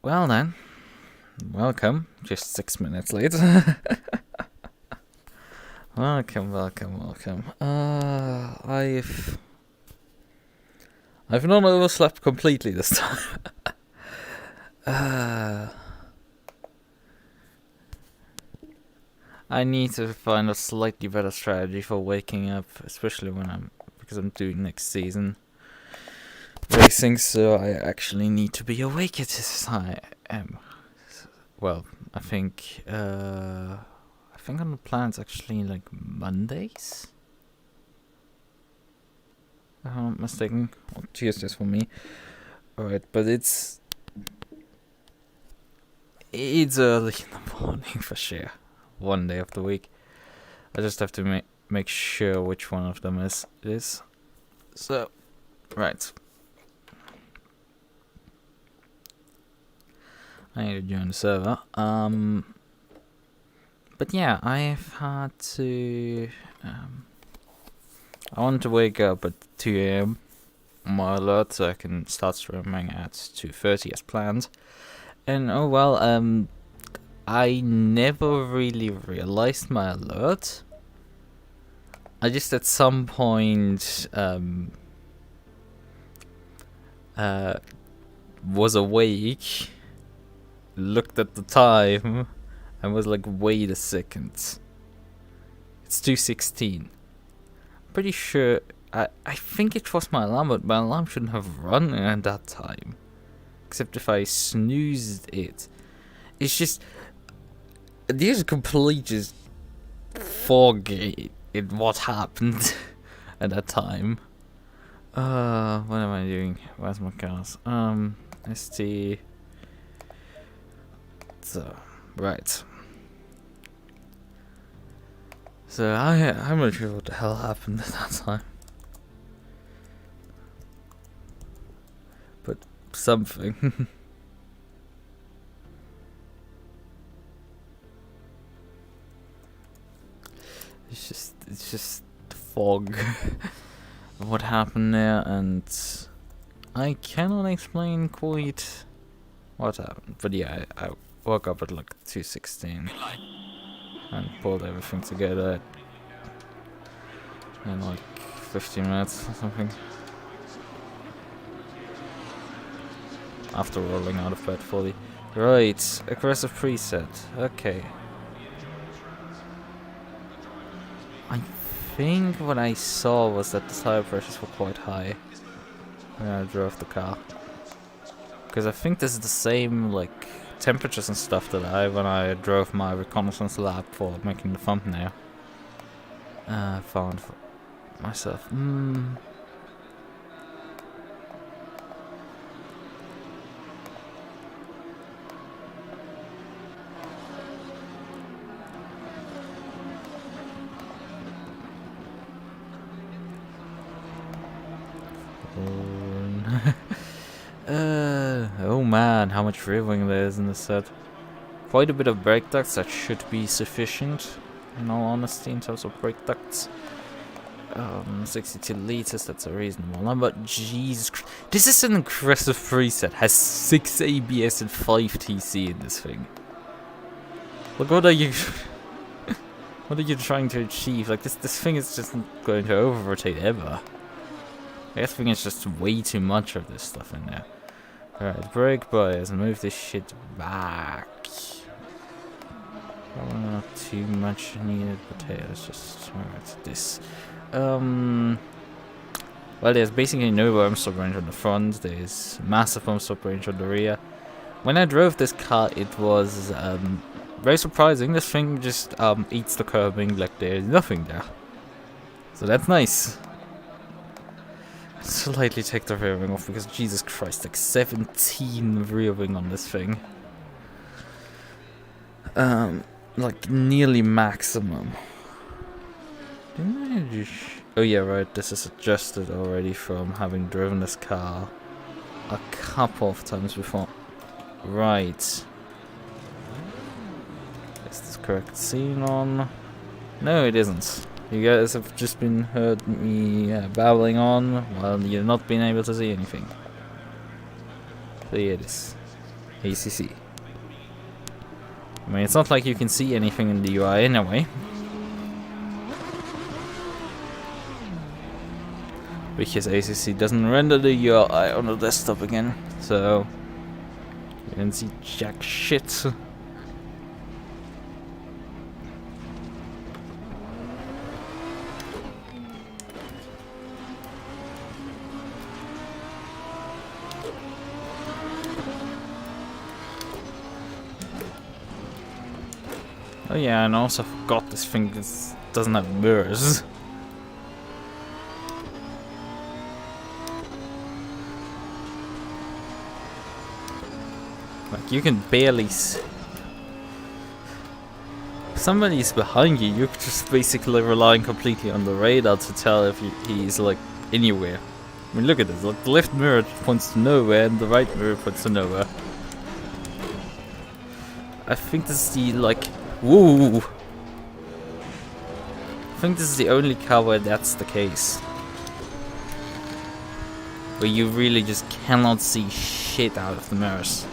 Well then, welcome. Just 6 minutes late. welcome. I've not overslept completely this time. I need to find a slightly better strategy for waking up, especially because I'm doing next season racing, so I actually need to be awake at this time. Well, I think on the plan's actually like Mondays. If I'm not mistaken. Well, Tuesdays for me. Alright, but it's early in the morning for sure. One day of the week. I just have to make sure which one of them it is. So, right. I need to join the server. But yeah, I've had to. I want to wake up at 2 AM on my alert so I can start streaming at 2:30 as planned. And oh well, I never really realized my alert. I just at some point was awake, looked at the time, and was like, wait a second. It's 2:16. Pretty sure, I think it was my alarm, but my alarm shouldn't have run at that time. Except if I snoozed it. It's just, there's a complete just foggy in what happened at that time. What am I doing? Where's my cars? ST. So, right. So I'm not sure what the hell happened at that time. But something. It's just fog of what happened there, and I cannot explain quite what happened. But yeah, I woke up at like 2:16 and pulled everything together in like 15 minutes or something. After rolling out of bed fully. Right, aggressive preset. Okay. I think what I saw was that the tire pressures were quite high when I drove the car. Because I think this is the same like temperatures and stuff that when I drove my reconnaissance lab for making the thumbnail. Found for myself. Oh man, how much rear wing there is in this set. Quite a bit of brake ducts, that should be sufficient, in all honesty, in terms of brake ducts. 62 liters, that's a reasonable number. Jesus Christ. This is an aggressive preset, has 6 ABS and 5 TC in this thing. Look, what are you... what are you trying to achieve? Like, this thing is just going to over-rotate ever. I think it's just way too much of this stuff in there. Alright, brake bias, move this shit back. Probably not too much needed, but hey, let's just alright, this. Well, there's basically no bump stop range on the front, there's massive bump stop range on the rear. When I drove this car, it was very surprising. This thing just eats the curbing like there's nothing there. So that's nice. Slightly take the rear wing off because Jesus Christ, like 17 rear wing on this thing. Like nearly maximum. Didn't I just... Oh yeah, right, this is adjusted already from having driven this car a couple of times before. Right. Is this correct scene on? No, it isn't. You guys have just been heard me babbling on while you've not been able to see anything. So yeah, this. ACC. I mean, it's not like you can see anything in the UI anyway. Because ACC doesn't render the UI on the desktop again, so you can see jack shit. Oh yeah, and I also forgot this thing doesn't have mirrors. Like, you can barely see. If somebody's behind you, you're just basically relying completely on the radar to tell if he's like anywhere. I mean, look at this. Like, the left mirror points to nowhere and the right mirror points to nowhere. I think this is the like... Woo! I think this is the only car where that's the case. Where you really just cannot see shit out of the mirrors.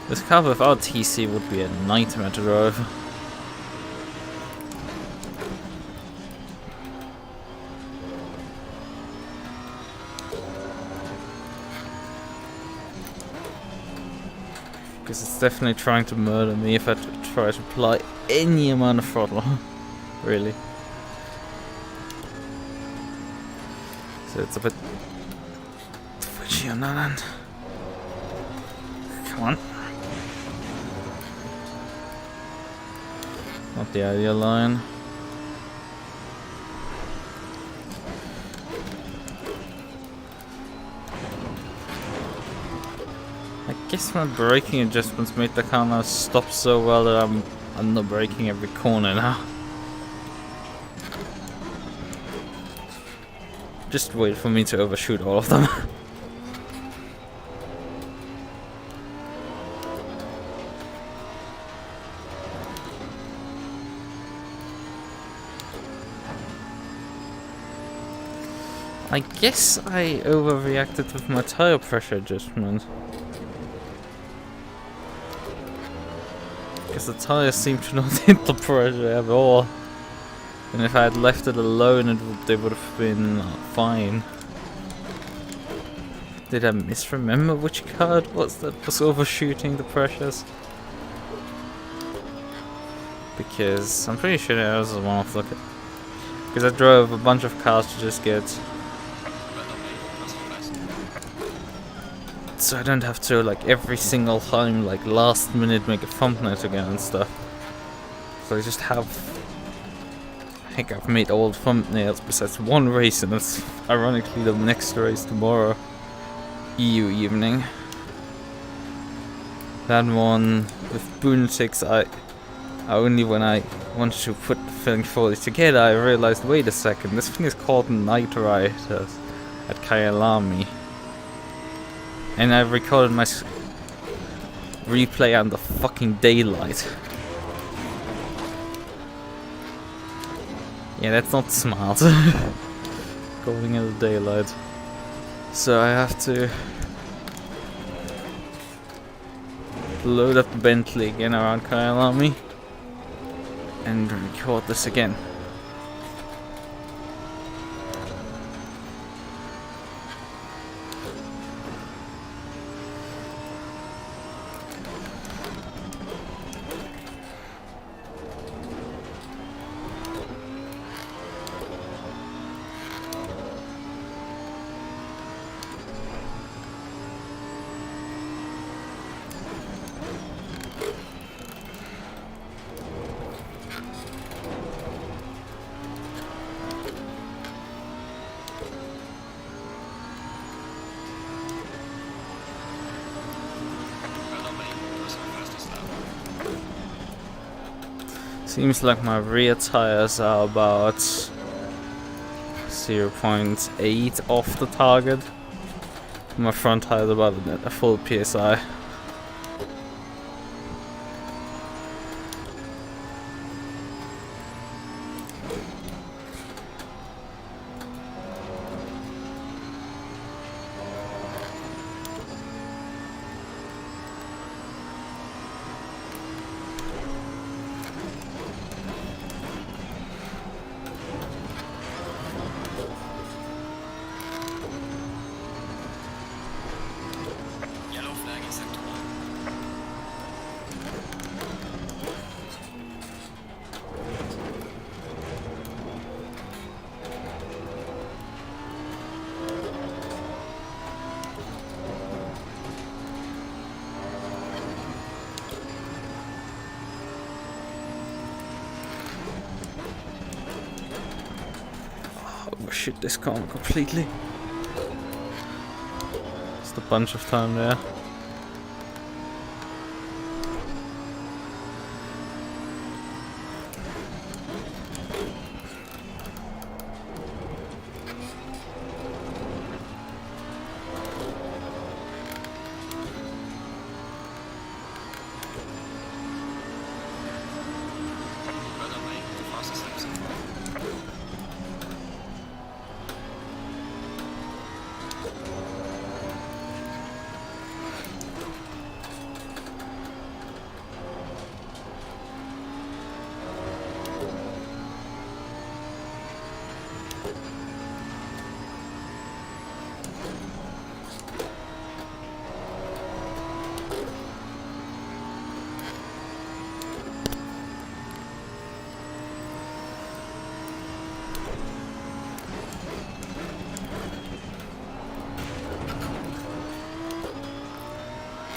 This car without TC would be a nightmare to drive. Because it's definitely trying to murder me if I try to apply any amount of throttle. Really. So it's a bit twitchy on that end. Come on. Not the ideal line. I guess my braking adjustments made the car now stop so well that I'm under braking every corner now. Just wait for me to overshoot all of them. I guess I overreacted with my tire pressure adjustment. Because the tires seem to not hit the pressure at all. And if I had left it alone, they would have been fine. Did I misremember which car it was that was overshooting the pressures? Because I'm pretty sure that was the one of the... Because I drove a bunch of cars to just get... So I don't have to, like, every single time, like, last minute make a thumbnail again and stuff. So I just have... I think I've made all the thumbnails besides one race, and that's ironically the next race tomorrow. EU evening. That one with Boonetics, I only when I wanted to put the thing fully together, I realized, wait a second, this thing is called Night Riders at Kyalami. And I recorded my replay under fucking daylight. Yeah, that's not smart. Going in the daylight. So I have to load up the Bentley again around Kyalami and record this again. Seems like my rear tires are about 0.8 off the target. My front tire is about a full PSI. Shoot this car completely. Just a bunch of time there.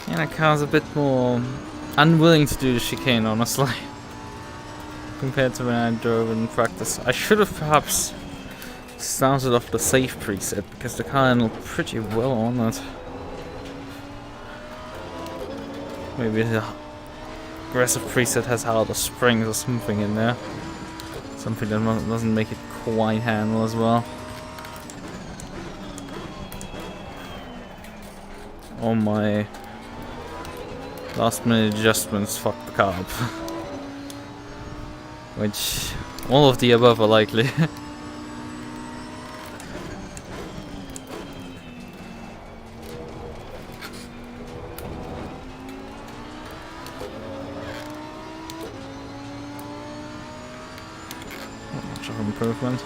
And that car's a bit more unwilling to do the chicane, honestly, compared to when I drove in practice. I should have perhaps started off the safe preset, because the car handled pretty well on it. Maybe the aggressive preset has harder springs or something in there. Something that doesn't make it quite handle as well. All my last minute adjustments fucked the car up. Which, all of the above are likely. Not much of improvement.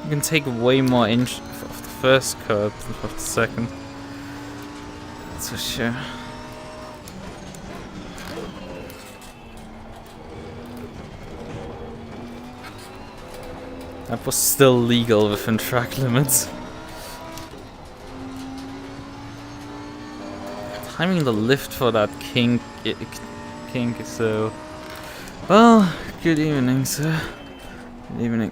You can take way more inch of the first curb than of the second. That's for sure. That was still legal within track limits. Timing the lift for that kink is so... Well, good evening, sir. Good evening.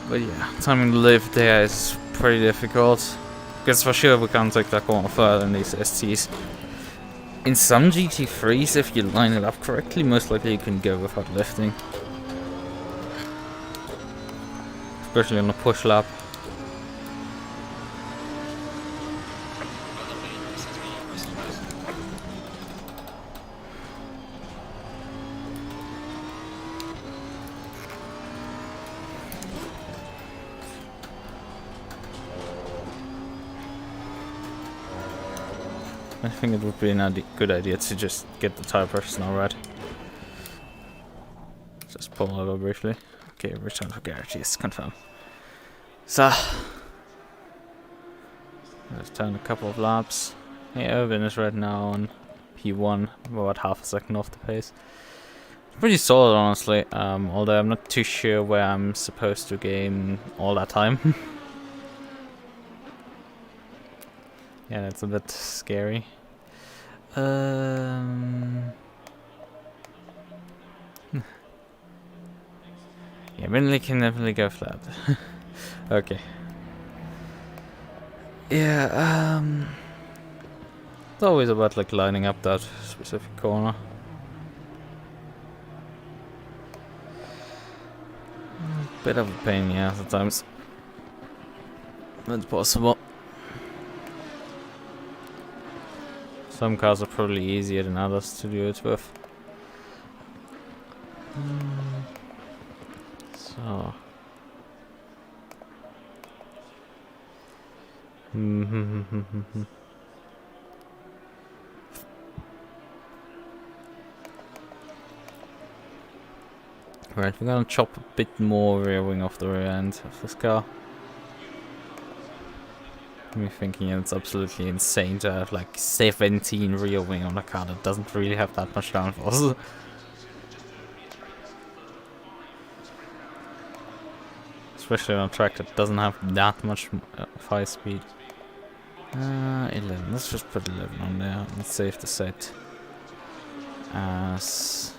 But yeah, timing the lift there is pretty difficult. Because for sure we can't take that corner further in these STs. In some GT3s, if you line it up correctly, most likely you can go without lifting. Especially on a push lap. I think it would be a good idea to just get the tire pressure now right. Just pull over briefly. Okay, return to garage, yes, confirm. So, let's turn a couple of laps. Yeah, Irvin is right now on P1, about half a second off the pace. Pretty solid, honestly, although I'm not too sure where I'm supposed to gain all that time. Yeah, that's a bit scary. Yeah, Bentley can definitely go flat. Okay. Yeah, it's always about like lining up that specific corner. Bit of a pain in the ass at times. That's possible. Some cars are probably easier than others to do it with. So. Right, we're gonna chop a bit more rear wing off the rear end of this car. I'm thinking it's absolutely insane to have like 17 rear wing on a car that doesn't really have that much downforce. Especially on a track that doesn't have that much high speed. 11. Let's just put 11 on there and save the set as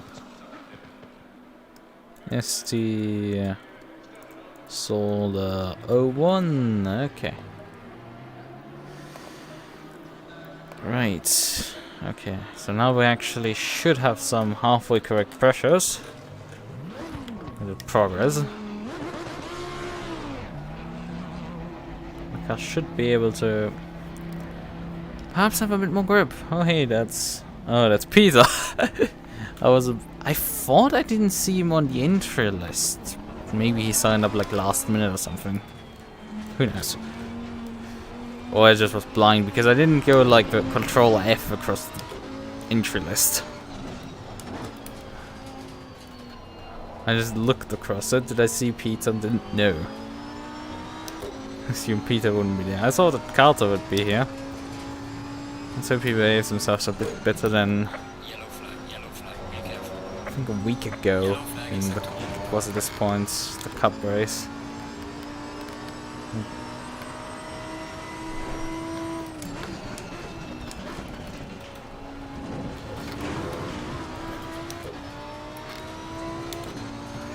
ST Zolder 01. Okay. Right. Okay. So now we actually should have some halfway correct pressures. Good progress. The car should be able to perhaps have a bit more grip. Oh hey, that's Peter. I thought I didn't see him on the entry list. Maybe he signed up like last minute or something. Who knows? Or I just was blind because I didn't go like the Control F across the entry list. I just looked across it. Did I see Peter? Didn't know. I assumed Peter wouldn't be there. I thought that Carter would be here. Let's hope he behaves himself a bit better than I think a week ago in the, was at this point, the cup race.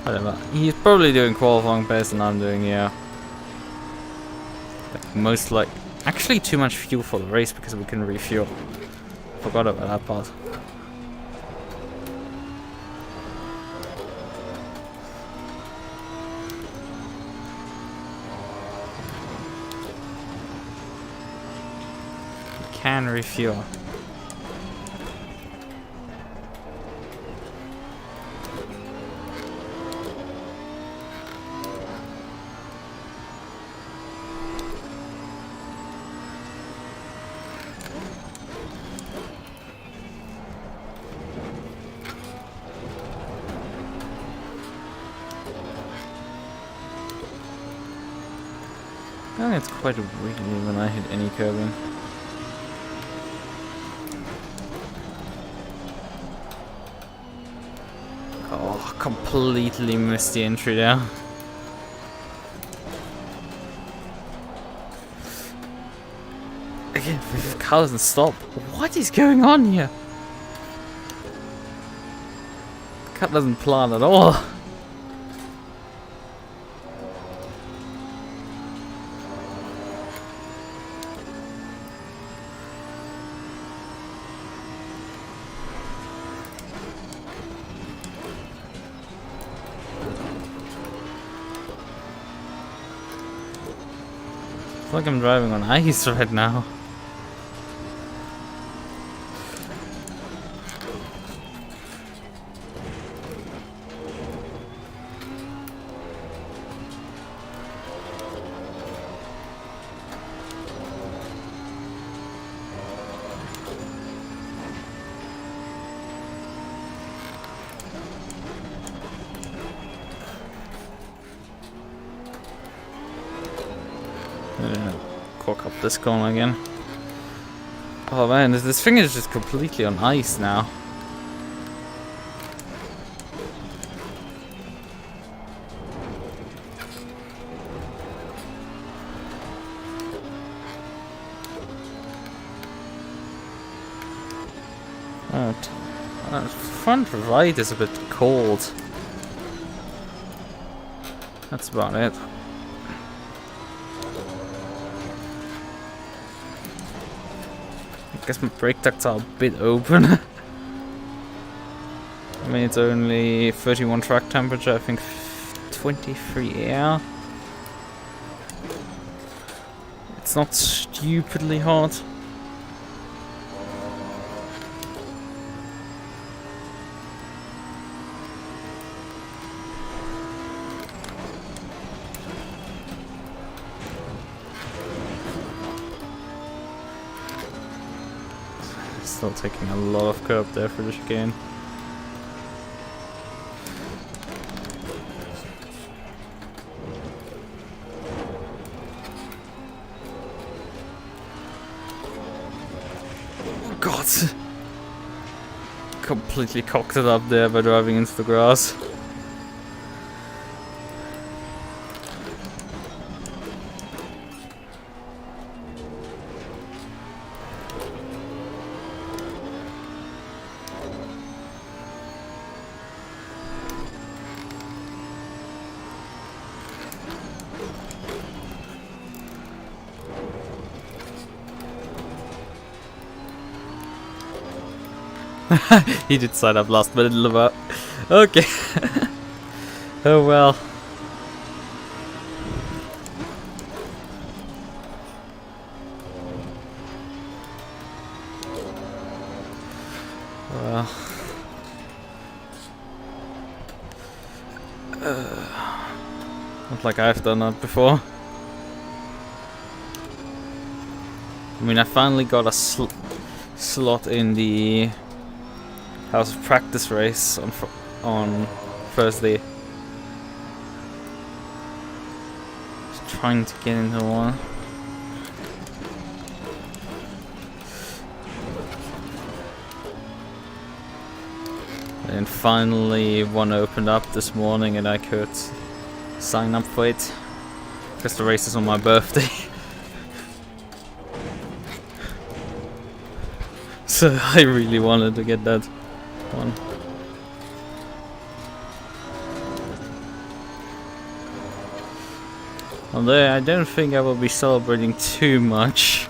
Whatever. He's probably doing qualifying pace than I'm doing, yeah. Like most like actually too much fuel for the race because we can refuel. Forgot about that part. We can refuel. I think it's quite wiggly when I hit any curbing. Oh, completely missed the entry there. Again, the car doesn't stop. What is going on here? The car doesn't plan at all. It's like I'm driving on ice right now. cock up this corner again. Oh man, this thing is just completely on ice now. Front right is a bit cold. That's about it. I guess my brake ducts are a bit open. I mean, it's only 31 track temperature, I think 23 air. It's not stupidly hot. Still taking a lot of curb there for the chicane. Oh God! Completely cocked it up there by driving into the grass. He did sign up last minute, Lamar. Okay. Oh well. Well. Not like I've done that before. I mean, I finally got a slot in the House of Practice race on Thursday. Just trying to get into one. And finally one opened up this morning and I could sign up for it. Because the race is on my birthday. So I really wanted to get that one. Although I don't think I will be celebrating too much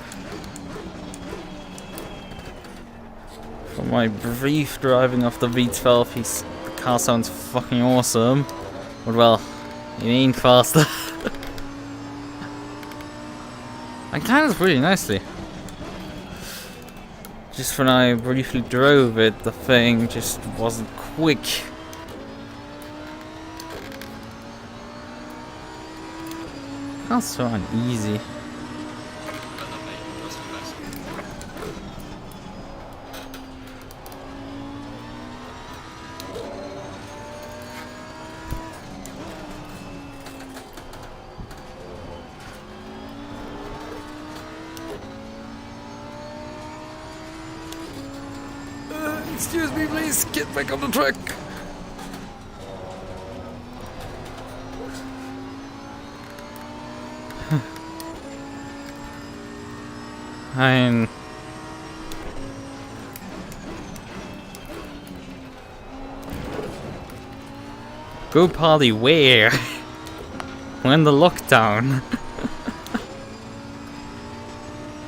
for my brief driving of the V12. The car sounds fucking awesome, but well, it ain't faster. I climbed really nicely. Just when I briefly drove it, the thing just wasn't quick. That's so uneasy. Excuse me, please, get back on the track. I'm... Go party where? When the lockdown?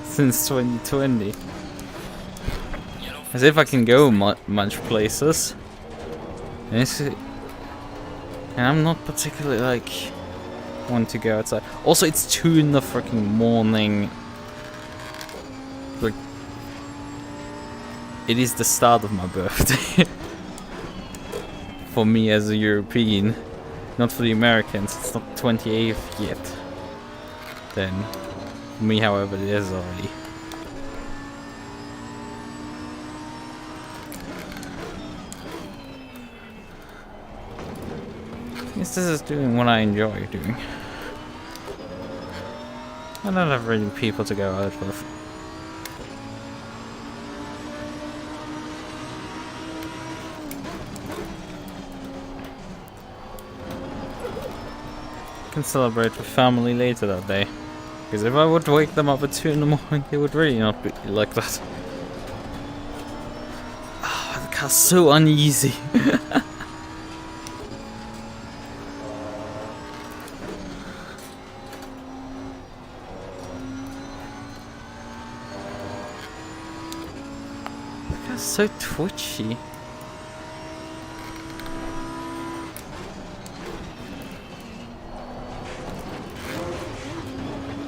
Since 2020. As if I can go much places. And I'm not particularly like want to go outside. Also, it's 2 in the freaking morning. Like, it is the start of my birthday. For me as a European, not for the Americans. It's not 28th yet. Then, for me, however, it is already. I guess this is doing what I enjoy doing. I don't have really people to go out with. Can celebrate with family later that day. Because if I would wake them up at 2 in the morning, they would really not be like that. Oh, the car's so uneasy. The car's so twitchy.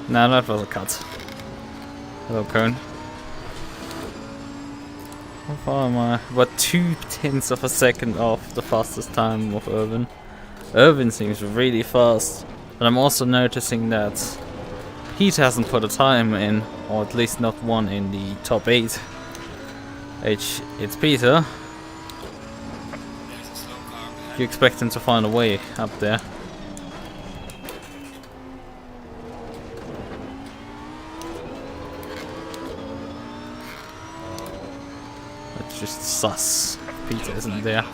No, that was a cut. Hello, Cone. How far am I? About 0.2 of a second off the fastest time of Irvin. Irvin seems really fast, but I'm also noticing that Pete hasn't put a time in, or at least not one in the top 8. It's Peter. You expect him to find a way up there. Just sus. Peter isn't there.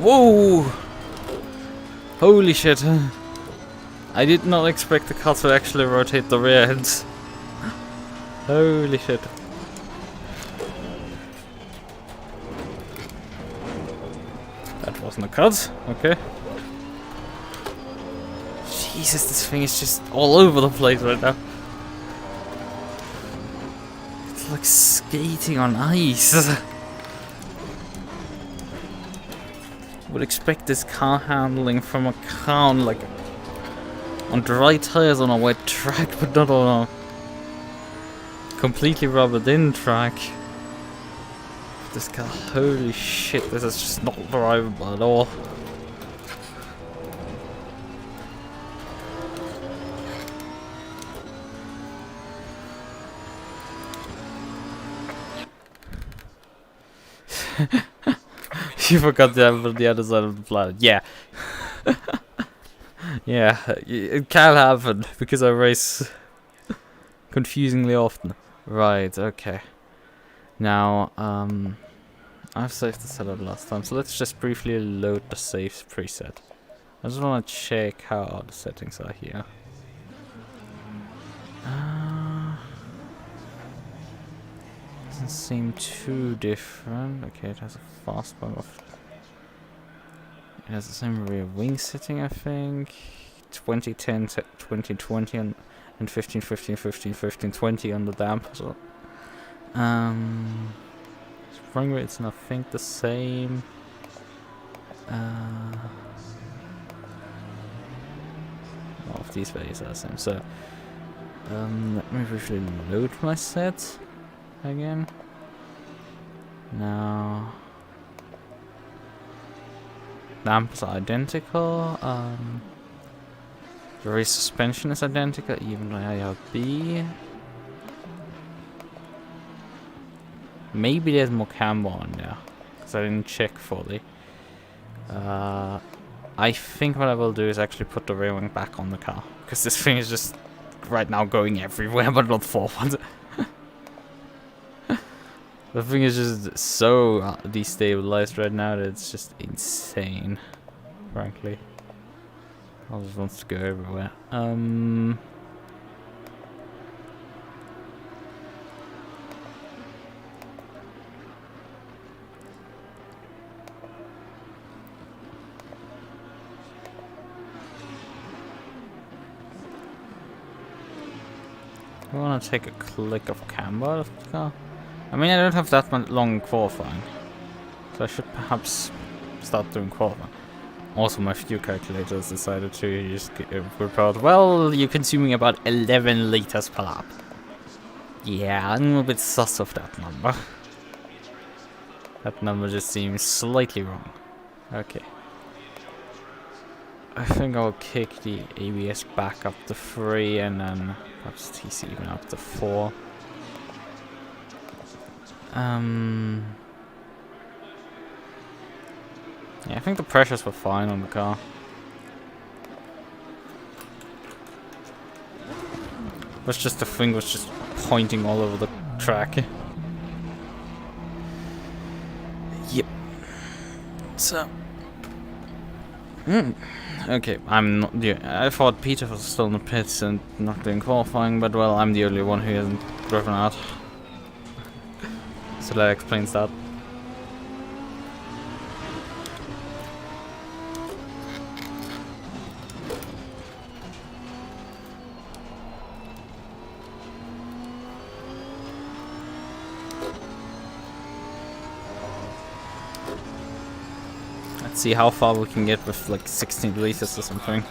Whoa! Holy shit. I did not expect the car to actually rotate the rear ends. Holy shit. That wasn't a cut. Okay. Jesus, this thing is just all over the place right now. It's like skating on ice. Would expect this car handling from a car on, like, on dry tires on a wet track, but not on a completely rubbered in track. This car, holy shit, this is just not drivable at all. You forgot to have on the other side of the planet. Yeah. Yeah, it can happen because I race confusingly often. Right, okay. Now, I've saved the setup last time, so let's just briefly load the saves preset. I just want to check how the settings are here. Doesn't seem too different. Okay, it has a fast one of. It has the same rear wing setting, I think. 2010, 2020, and 15, 15, 15, 15, 20 on the damper. So, spring rate's I think the same. All of these values are the same. So, let me briefly load my set again. Now, dampers are identical. The rear suspension is identical, even though I have B. Maybe there's more camber on there, because I didn't check fully. I think what I will do is actually put the rear wing back on the car, because this thing is just right now going everywhere, but not forward. The thing is just so destabilized right now that it's just insane, frankly. I just wants to go everywhere. I want to take a click of camber out of the car. I mean, I don't have that much long qualifying, so I should perhaps start doing qualifying. Also, my fuel calculator has decided to just report, well, you're consuming about 11 liters per lap. Yeah, I'm a bit sus of that number. That number just seems slightly wrong. Okay. I think I'll kick the ABS back up to 3 and then perhaps TC even up to 4. Yeah, I think the pressures were fine on the car. It was just the thing was just pointing all over the track. Yep. So. Okay, I'm not. Yeah, I thought Peter was still in the pits and not doing qualifying, but well, I'm the only one who hasn't driven out. So that explains that. Let's see how far we can get with like 16 liters or something.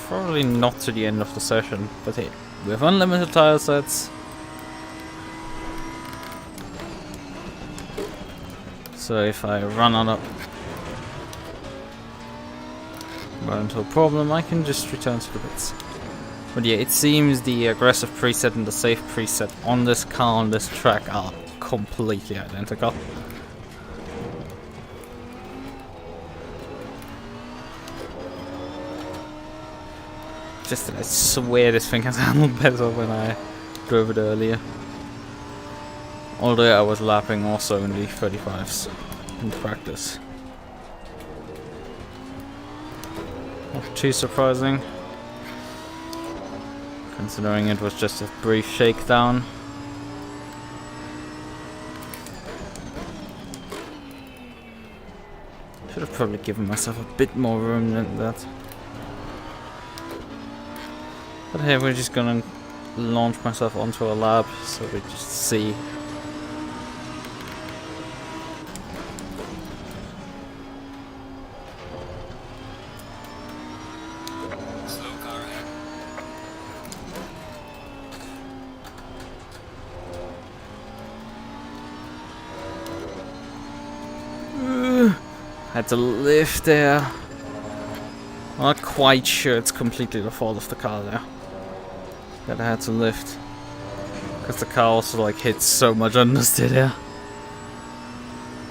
Probably not to the end of the session, but hey, we have unlimited tire sets. So if I run into a problem, I can just return to the bits. But yeah, it seems the aggressive preset and the safe preset on this car on this track are completely identical. Just that I swear this thing has handled better when I drove it earlier. Although I was lapping also in the 35s in practice. Not too surprising, considering it was just a brief shakedown. Should have probably given myself a bit more room than that. But hey, we're just gonna launch myself onto a lap so we just see. Had to lift there. I'm not quite sure it's completely the fault of the car there. That I had to lift. Because the car also like hits so much understeer there.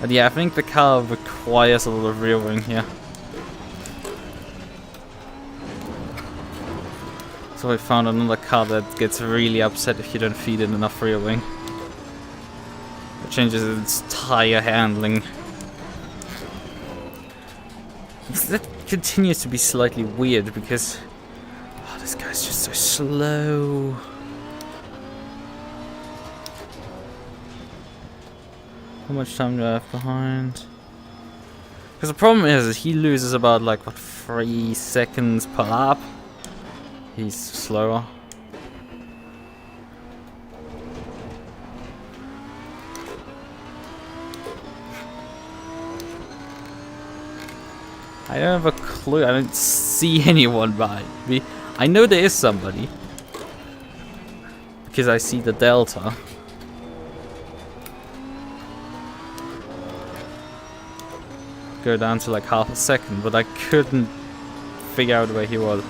But yeah, I think the car requires a lot of rear wing here. So I found another car that gets really upset if you don't feed it enough rear wing. It changes its tire handling. That continues to be slightly weird because this guy's just so slow. How much time do I have behind? Because the problem is he loses about like what 3 seconds per lap. He's slower. I don't have a clue. I don't see anyone behind me. I know there is somebody because I see the delta. Go down to like half a second, but I couldn't figure out where he was.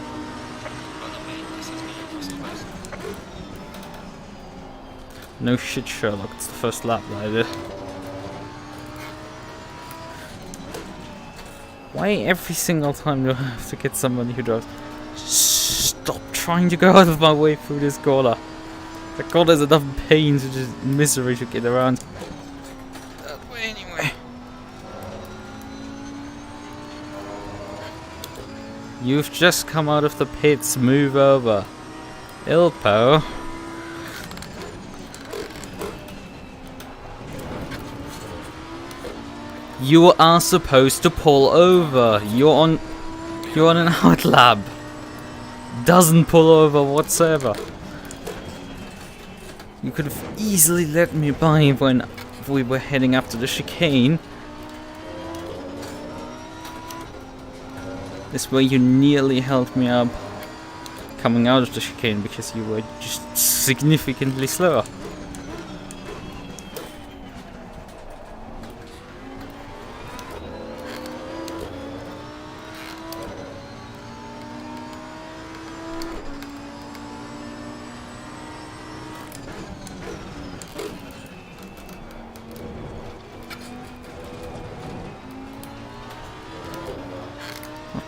No shit, Sherlock. It's the first lap that I did. Why every single time do I have to get somebody who does? Stop trying to go out of my way through this corner. The corner is enough pain to just misery to get around. That way anyway. You've just come out of the pits. Move over. Ilpo. You are supposed to pull over. You're on an out lab. doesn't pull over whatsoever. You could have easily let me by when we were heading up to the chicane. This way you nearly held me up coming out of the chicane because you were just significantly slower.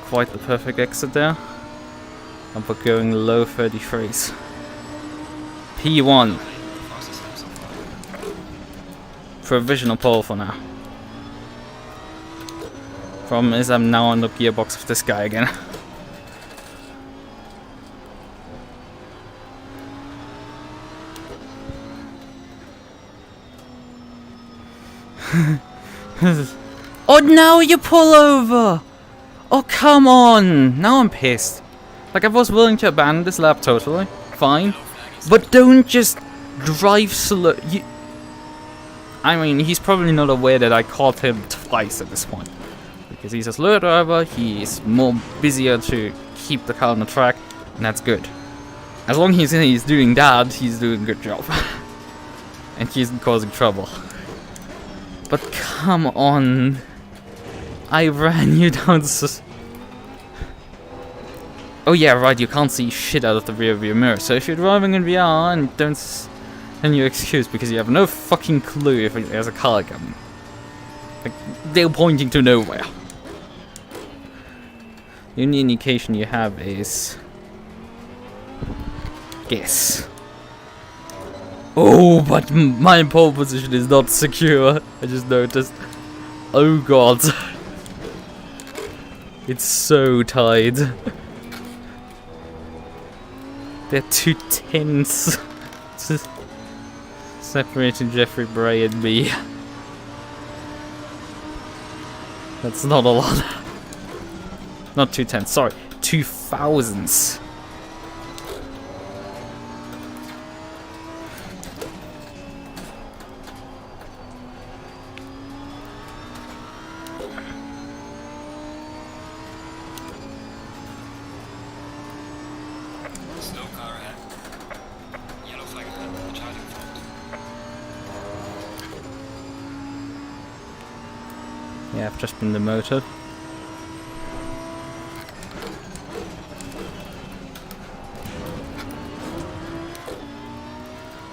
Quite the perfect exit there. And we're going low 33s. P1. Provisional pole for now. Problem is I'm now on the gearbox of this guy again. Oh, now you pull over! Oh, come on! Now I'm pissed. Like, I was willing to abandon this lap totally. Fine. But don't just drive slow. I mean, he's probably not aware that I caught him twice at this point. Because he's a slow driver, he's more busier to keep the car on the track, and that's good. As long as he's doing that, he's doing a good job. And he isn't causing trouble. But come on. I ran you down Oh yeah, right, you can't see shit out of the rear view mirror. So if you're driving in VR and don't send your excuse because you have no fucking clue if there's a car coming. Like, they're pointing to nowhere. The only indication you have is guess. Oh, but my pole position is not secure. I just noticed. Oh god. It's so tight. They're too tense. Separating Jeffrey Bray and me. That's not a lot. Not 210, sorry. 2000s. Yeah, I've just been demoted.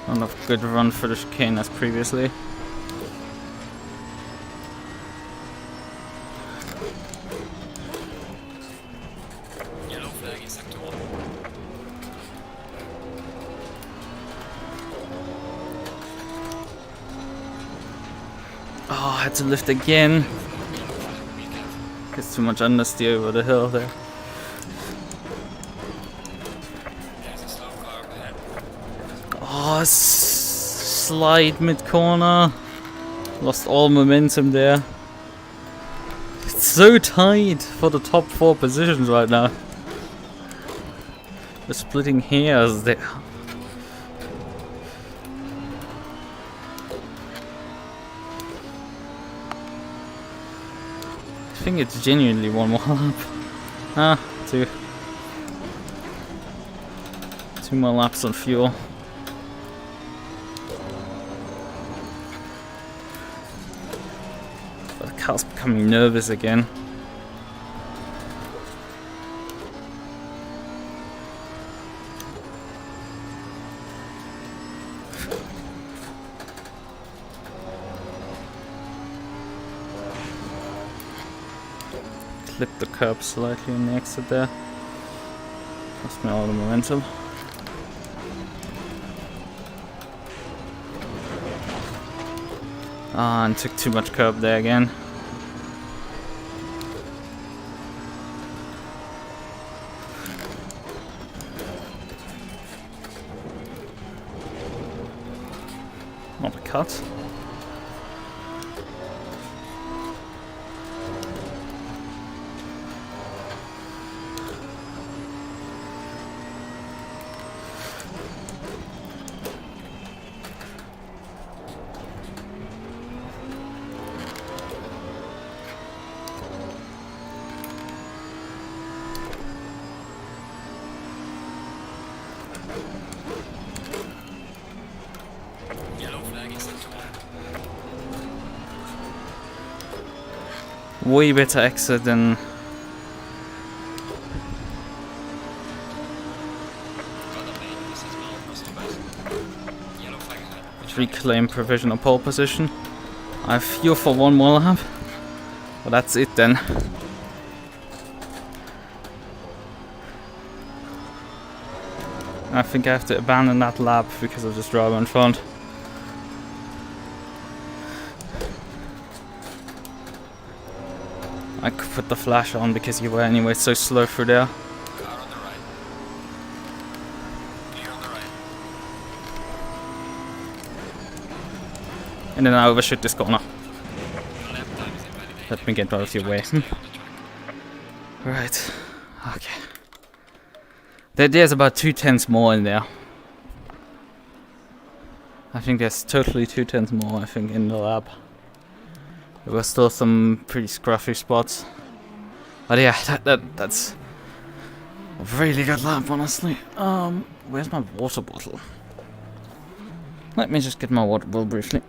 Not enough good run for the chicane as previously. Yellow flag in sector 1. Oh, I had to lift again. It's too much understeer over the hill there. There's a slow car ahead. Oh, slide mid-corner. Lost all momentum there. It's so tight for the top 4 positions right now. We're splitting hairs there. I think it's genuinely one more lap. Ah, two more laps on fuel. But the car's becoming nervous again. Clipped the curb slightly on the exit there. Lost me all the momentum. Ah, and took too much curb there again. Not a cut. way better exit than reclaim provisional pole position. I have fuel for one more lap, but that's it then. I think I have to abandon that lap because of this driver in front. I could put the flash on because you were anyway so slow through there. Car on the right. Clear on the right. And then I overshoot this corner. Your lap time is invalidated. Let me get out of your way. Stay on the track. Right. Okay. There's about 2/10 more in there. I think there's totally 2/10 more, I think, in the lap. There were still some pretty scruffy spots. But yeah, that's a really good lap, honestly. Where's my water bottle? Let me just get my water bottle briefly.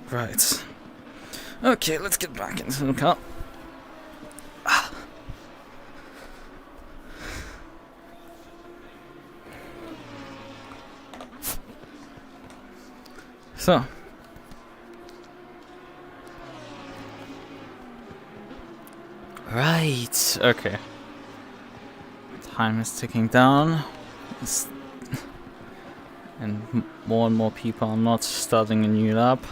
Right. Okay, let's get back into the car. So. Right. Okay. Time is ticking down. And more people are not starting a new lap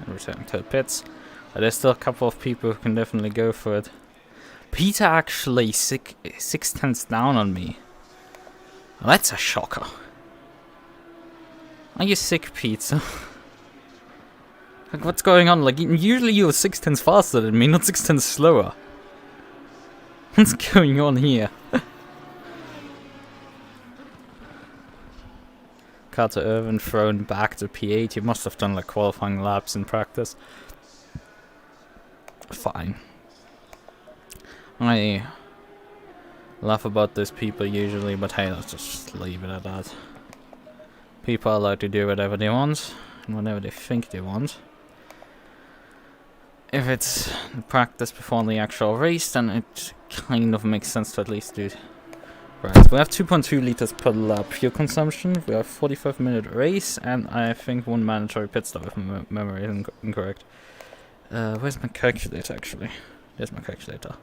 and returning to the pits. But there's still a couple of people who can definitely go for it. Peter actually 6/10 down on me. Well, that's a shocker. Are you sick, Peter? Like, what's going on? Like, usually you're 6/10 faster than me, not 6/10 slower. What's going on here? Carter Irvin thrown back to P8. You must have done like qualifying laps in practice. Fine. I laugh about these people usually, but hey, let's just leave it at that. People are allowed to do whatever they want and whatever they think they want. If it's practice before the actual race, then it kind of makes sense to at least do it. Right, we have 2.2 liters per lap fuel consumption. We have 45-minute race, and I think one mandatory pit stop if my memory isn't incorrect. Where's my calculator actually? There's my calculator.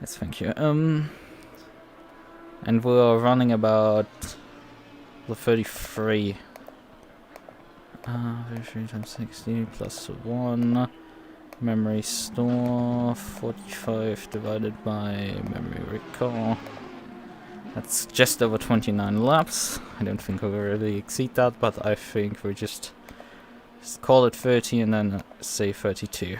Yes, thank you. And we're running about 33. 33 times 60 plus 1. Memory store 45 divided by memory recall. That's just over 29 laps. I don't think we'll really exceed that, but I think we just call it 30 and then say 32.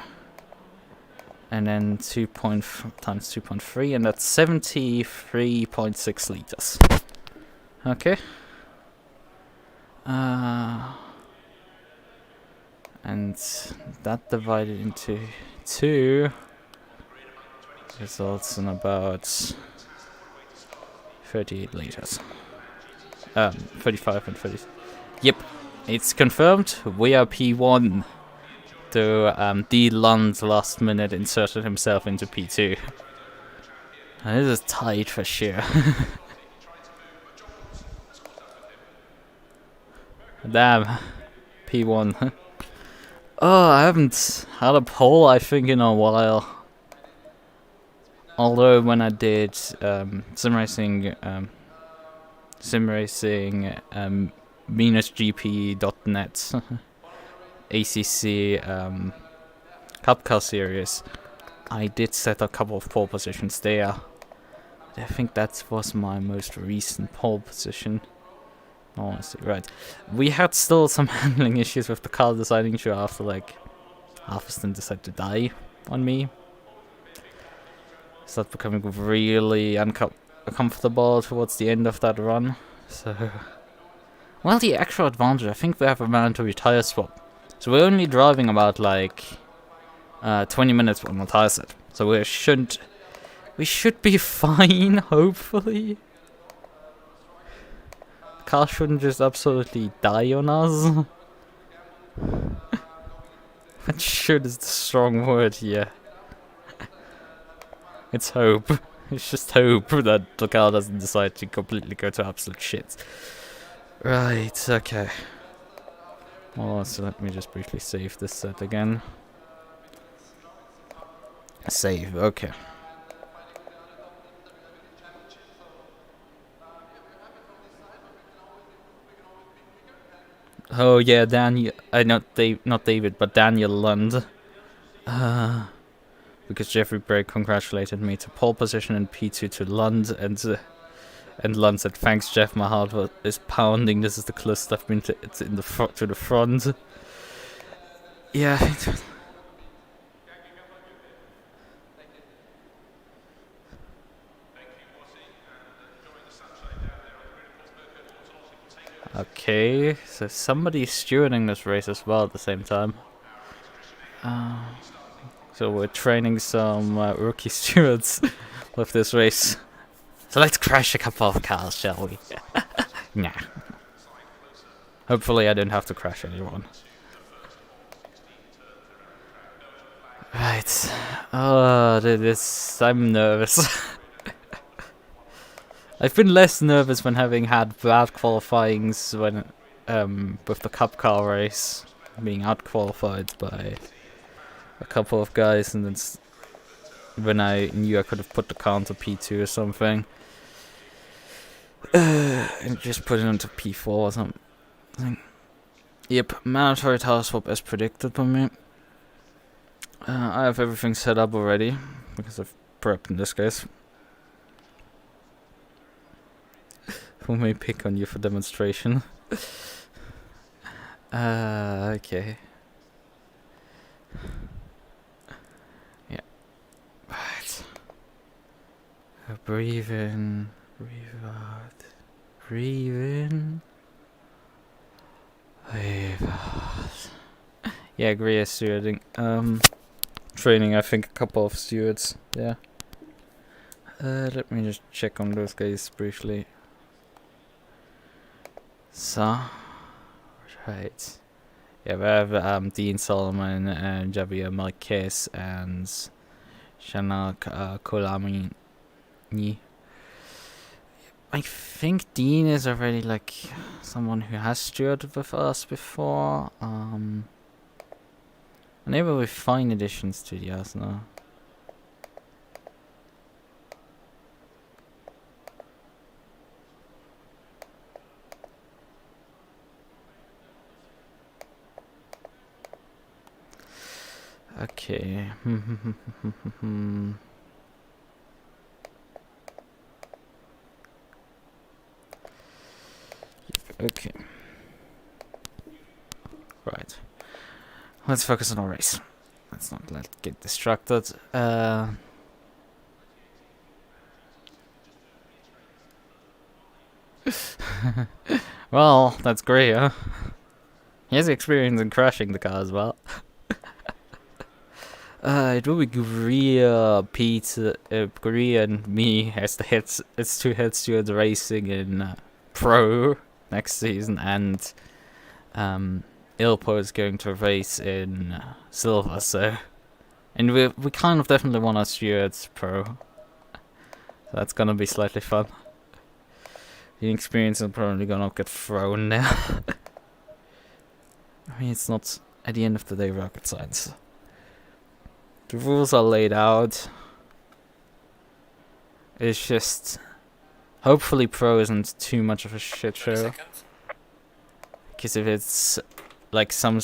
And then 2 times 2.3, and that's 73.6 liters. Okay. And that divided into 2 results in about 38 liters. 35 and 30. Yep, it's confirmed. We are P1. So D. Lund last minute inserted himself into P2. And this is tight for sure. Damn. P1. Oh, I haven't had a poll, I think, in a while. Although when I did simracing -gp.net ACC Cup Car Series, I did set a couple of pole positions there. I think that was my most recent pole position. Honestly, right. We had still some handling issues with the car deciding to, after like half a stint, decide to die on me. Started becoming really uncomfortable towards the end of that run. So, Well, the actual advantage, I think we have a mandatory tire swap. So we're only driving about like 20 minutes on the tire set. So we should be fine, hopefully. The car shouldn't just absolutely die on us. But should is the strong word here. It's hope. It's just hope that the car doesn't decide to completely go to absolute shit. Right, okay. Oh, so let me just briefly save this set again. Save, okay. Oh yeah, Daniel. Not David, but Daniel Lund. Because Jeffrey Brake congratulated me to pole position in P2 to Lund, and Lund said, "Thanks, Jeff. My heart is pounding. This is the closest I've been to the front." Yeah. Okay, so somebody's stewarding this race as well at the same time. So we're training some rookie stewards with this race. So let's crash a couple of cars, shall we? Nah. Hopefully I don't have to crash anyone. Right. Oh, I'm nervous. I've been less nervous when having had bad qualifyings when with the cup car race, being out qualified by a couple of guys, and then when I knew I could have put the car onto P2 or something, and just put it onto P4 or something. Yep, mandatory tire swap as predicted by me. I have everything set up already because I've prepped in this case. Who may pick on you for demonstration? Okay. Yeah. Right. Breathe in, breathe out, breathe in, breathe out. Yeah, Greer stewarding. Training, I think, a couple of stewards. Yeah. Let me just check on those guys briefly. So, right. Yeah, we have Dean Solomon and Javier Marquez and Shanak Kolami. I think Dean is already like someone who has stewarded with us before. Maybe with fine additions to the Arsenal. Okay. Okay. Right. Let's focus on our race. Let's not get distracted. Well, that's great, huh? He has experience in crashing the car as well. It will be Greer, Pete, Greer and me as two head stewards racing in Pro next season, and Ilpo is going to race in Silver, so... And we kind of definitely want our stewards Pro. So that's gonna be slightly fun. The experience is probably gonna get thrown now. I mean, it's not, at the end of the day, rocket science. The rules are laid out. It's just... Hopefully Pro isn't too much of a shit show. Because if it's... like some...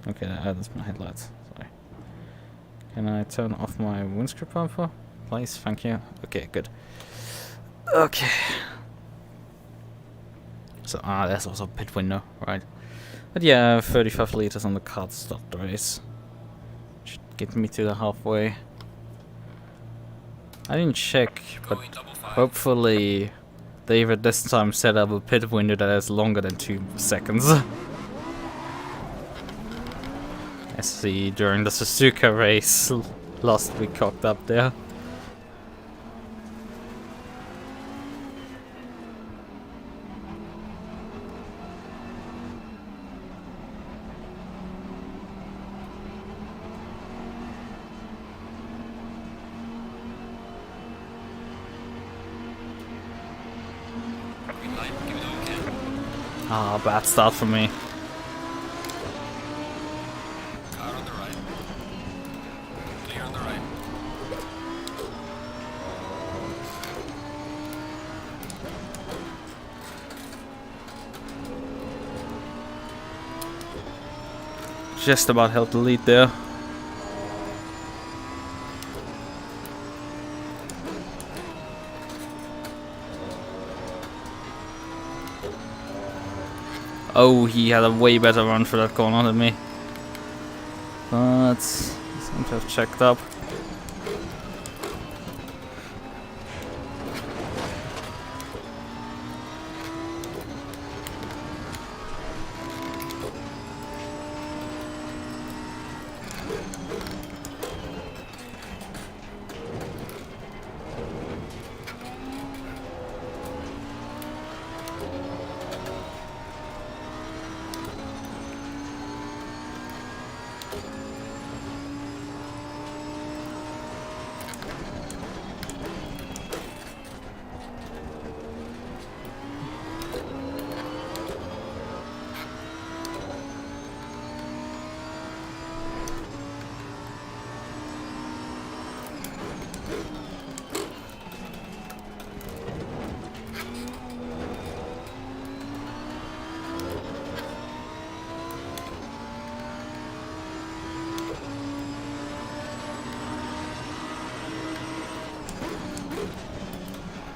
Okay, that's my headlights. Sorry. Can I turn off my windscreen bumper? Please, thank you. Okay, good. Okay. So, there's also a pit window, right? But yeah, 35 liters on the car to start the race. Should get me to the halfway. I didn't check, but Going double 5. hopefully David this time set up a pit window that is longer than 2 seconds. I see during the Suzuka race last week cocked up there. Green light, give it all you can. Ah, bad start for me. Car on the right. Clear on the right. Just about held the lead there. Oh, he had a way better run for that corner than me. But he seems to have checked up.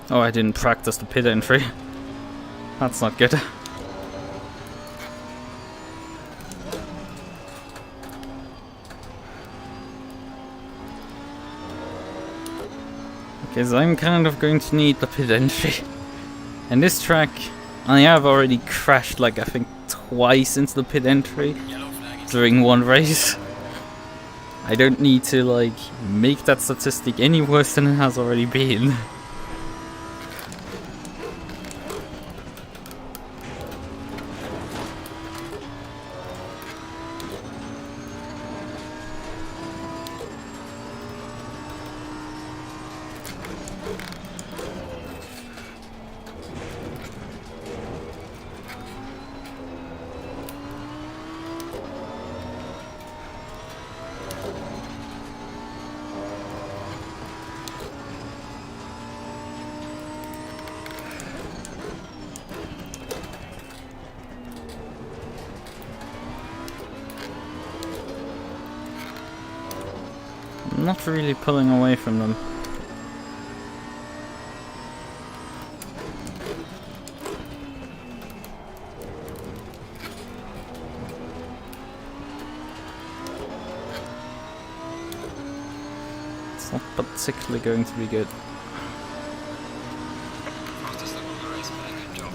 Oh, I didn't practice the pit entry. That's not good. Okay, so I'm kind of going to need the pit entry. And this track, I have already crashed like I think twice into the pit entry Yellow flag is during one race. I don't need to like make that statistic any worse than it has already been. I'm not really pulling away from them. It's not particularly going to be good. fastest lap of the race, man. Good job.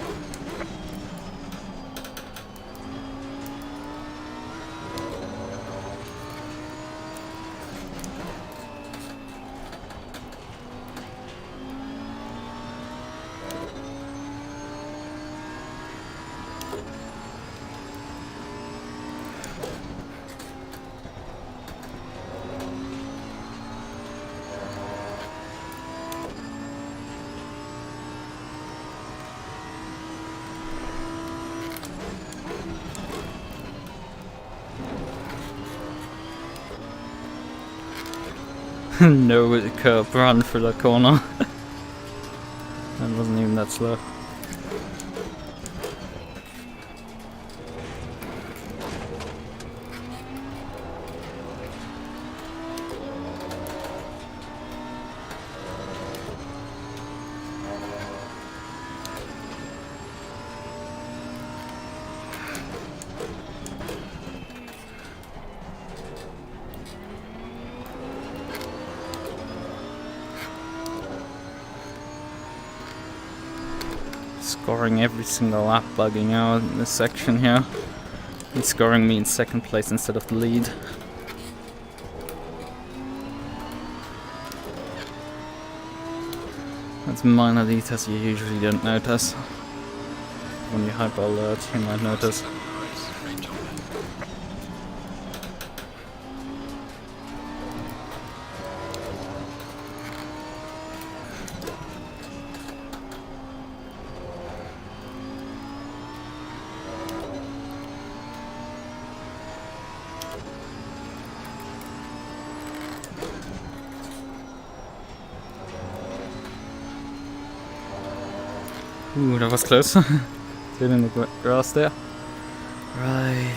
No curb run for the corner. That wasn't even that slow. Scoring every single lap, bugging out in this section here. He's scoring me in second place instead of the lead. That's minor details you usually don't notice. When you hyper alert, you might notice. Ooh, that was close. Still in the grass there. Right.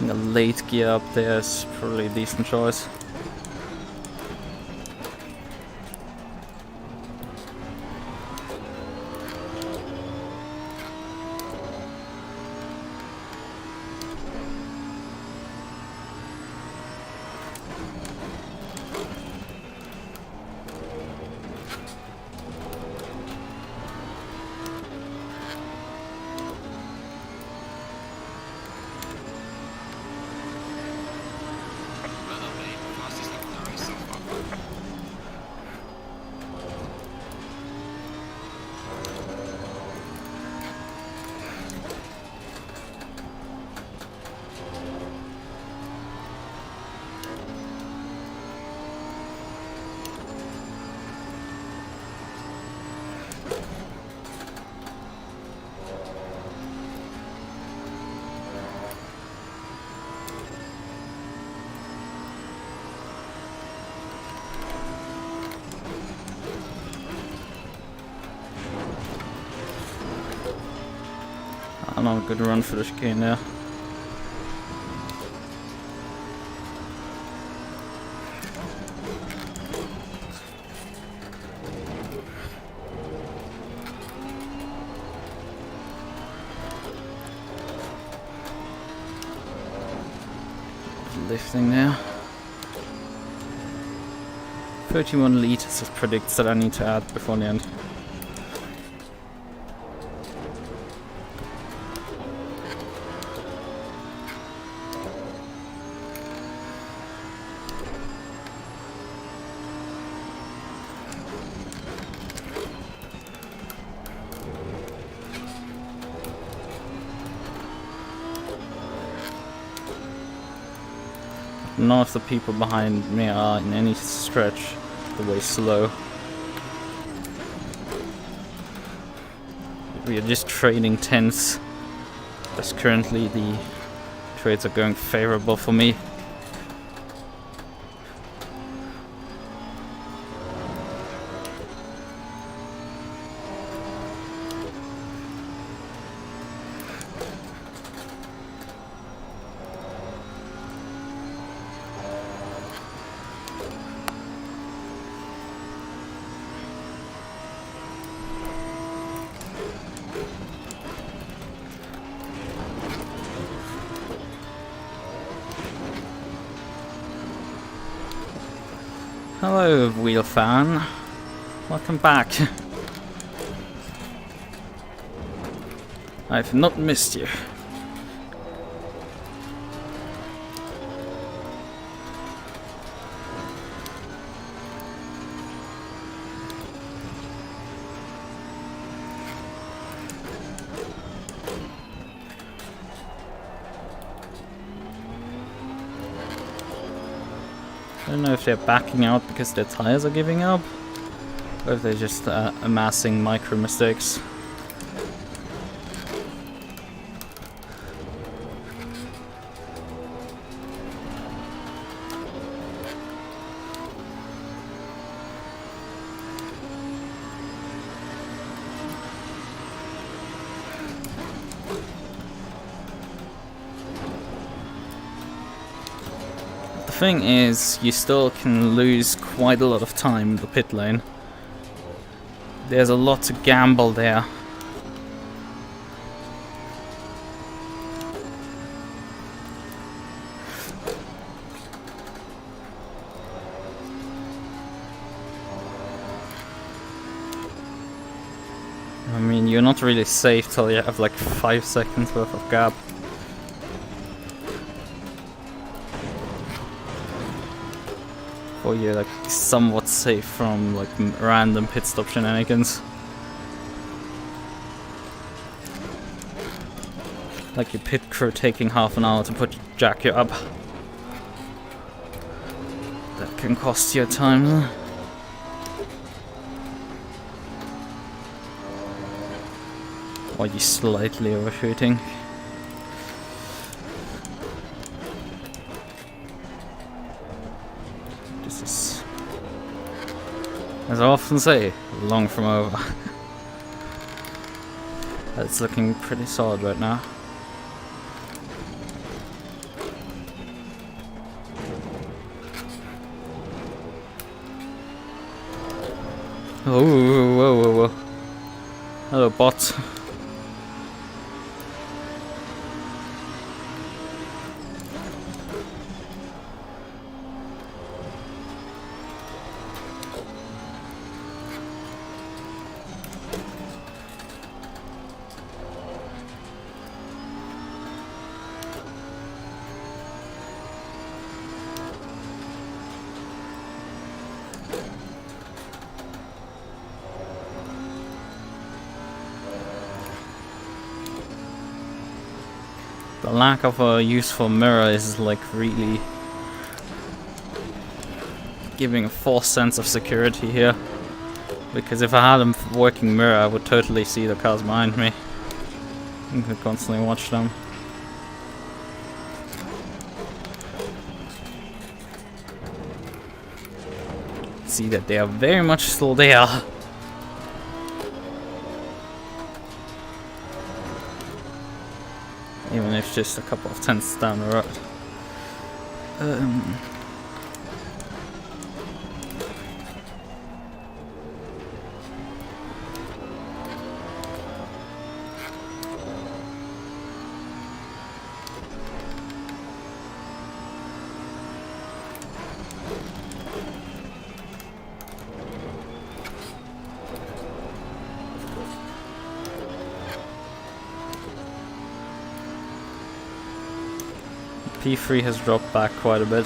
A late gear up there is probably a decent choice. Not a good run for the chicane there. Lifting there. 31 liters it predicts that I need to add before the end. None of the people behind me are in any stretch the way slow. We are just trading tenths, as currently the trades are going favorable for me. Hello, wheel fan. Welcome back. I've not missed you. I don't know if they're backing out because their tires are giving up, or if they're just amassing micro mistakes. thing is, you still can lose quite a lot of time in the pit lane. There's a lot to gamble there. I mean, you're not really safe till you have like 5 seconds worth of gap. Or you're like somewhat safe from like random pit stop shenanigans. Like your pit crew taking half an hour to jack you up. That can cost you time. Or you slightly overshooting. This is, as I often say, long from over. It's looking pretty solid right now. Oh, whoa, whoa, whoa. Hello, bot. The lack of a useful mirror is like really giving a false sense of security here. Because if I had a working mirror, I would totally see the cars behind me. I could constantly watch them. See that they are very much still there. Even if just a couple of tenths down the road. P3 has dropped back quite a bit.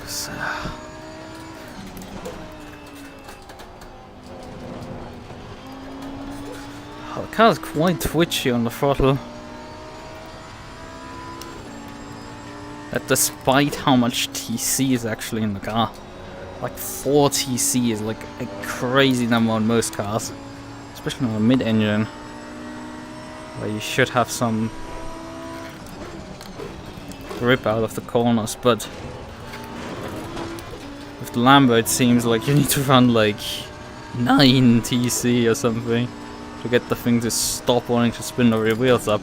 So. Oh, the car is quite twitchy on the throttle. That despite how much TC is actually in the car. Like 4 TC is like a crazy number on most cars, especially on a mid-engine, where you should have some grip out of the corners, but with the Lambo it seems like you need to run like 9 TC or something to get the thing to stop wanting to spin the rear wheels up.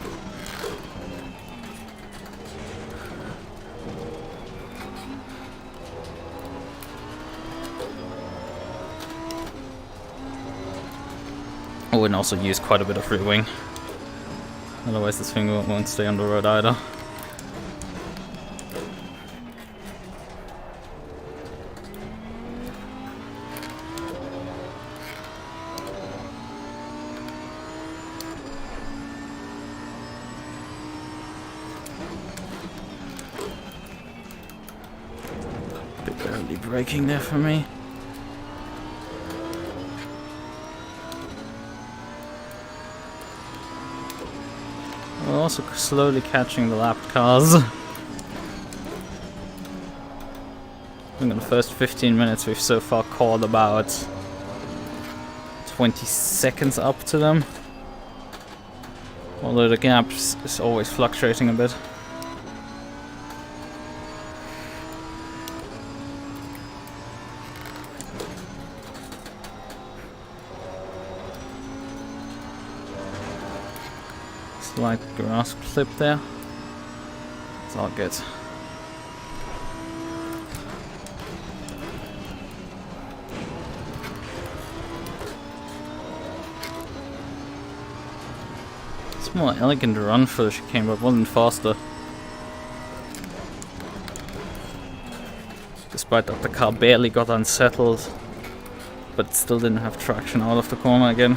Oh, and also use quite a bit of rear wing. Otherwise this thing won't stay on the road either. Bit early braking there for me. We're also slowly catching the lapped cars. I think in the first 15 minutes we've so far caught about 20 seconds up to them. Although the gap is always fluctuating a bit. Slight grass clip there. It's all good. It's more elegant run for the chicane, but wasn't faster. Despite that the car barely got unsettled, but still didn't have traction out of the corner again.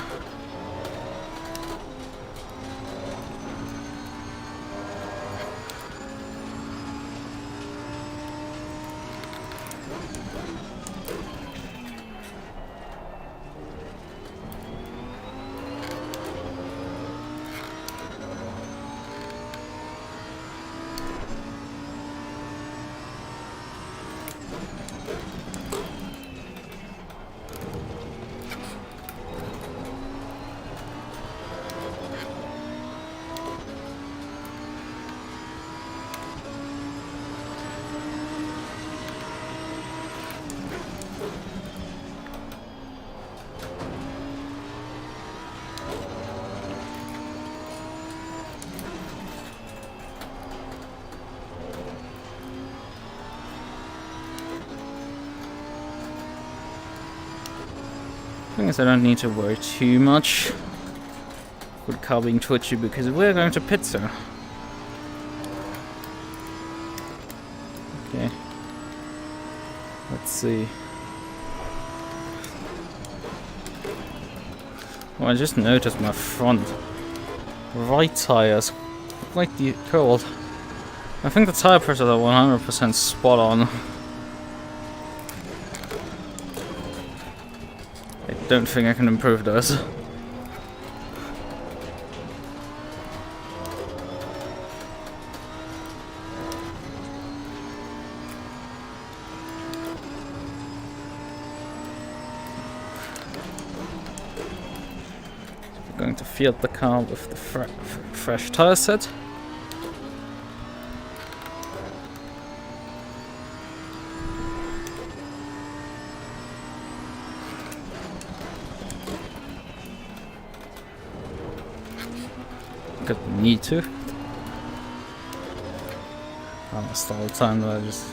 Thing is, I don't need to worry too much with the car being twitchy because we're going to pit soon. Okay. Let's see. Well, I just noticed my front right tire is quite cold. I think the tire pressures are 100% spot on. I don't think I can improve those. We're going to field the car with the fresh tire set. Need to. Almost all the time that I just...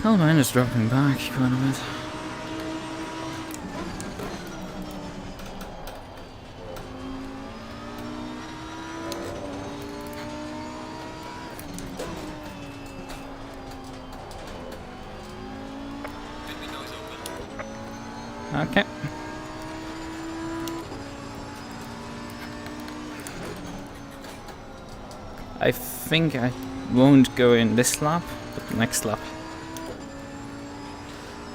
Oh, mine is dropping back quite a bit. Okay. I think I won't go in this lap, but the next lap.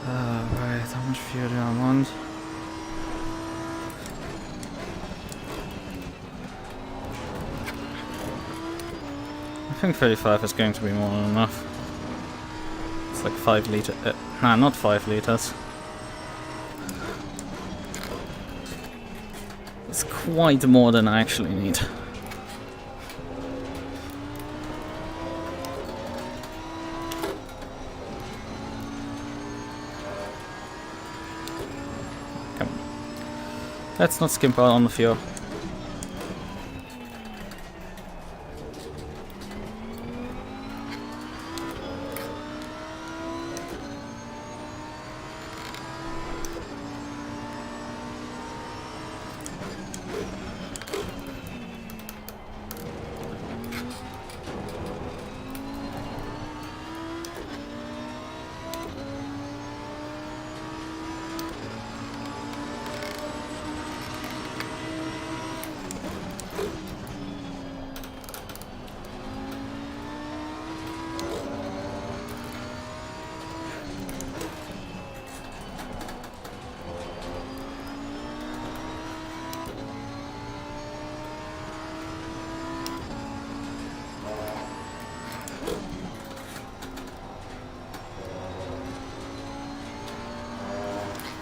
Right, how much fuel do I want? I think 35 is going to be more than enough. It's like 5 liters. Nah, not 5 liters. It's quite more than I actually need. Let's not skimp out on the fuel.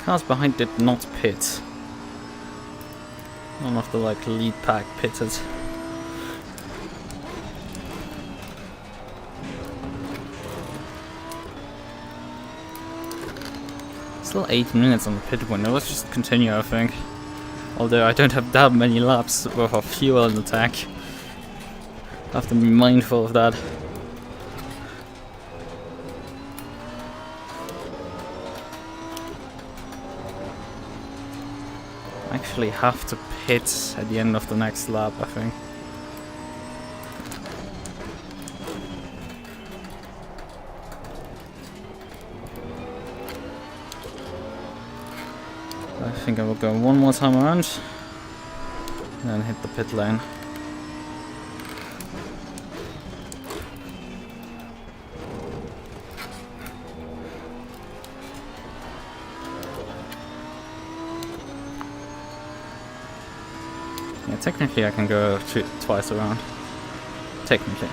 Cars behind did not pit. None of the lead pack pitted. Still 8 minutes on the pit window. Let's just continue, I think. Although I don't have that many laps worth of fuel in the tank. I have to be mindful of that. I actually have to pit at the end of the next lap, I think. I think I will go one more time around and then hit the pit lane. Yeah, technically I can go twice around. Technically.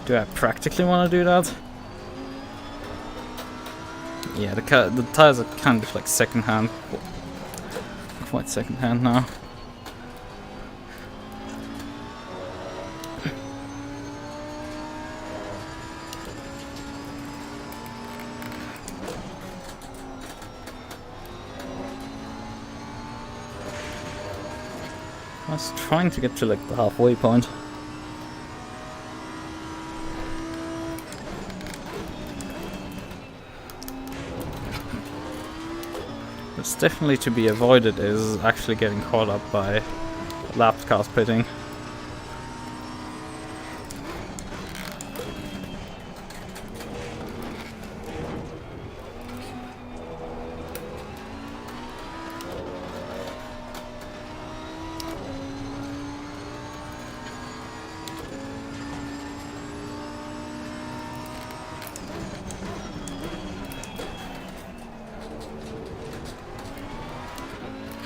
Do I practically want to do that? Yeah, the tires are kind of like second-hand. Quite second-hand now. I was trying to get to like the halfway point. What's definitely to be avoided is actually getting caught up by lapped cars pitting.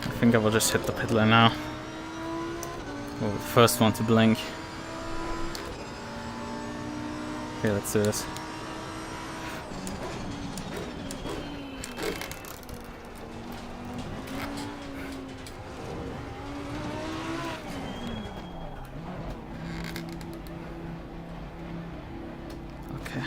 I think I will just hit the pit lane now. Well, the first one to blink. Okay, let's do this. Okay.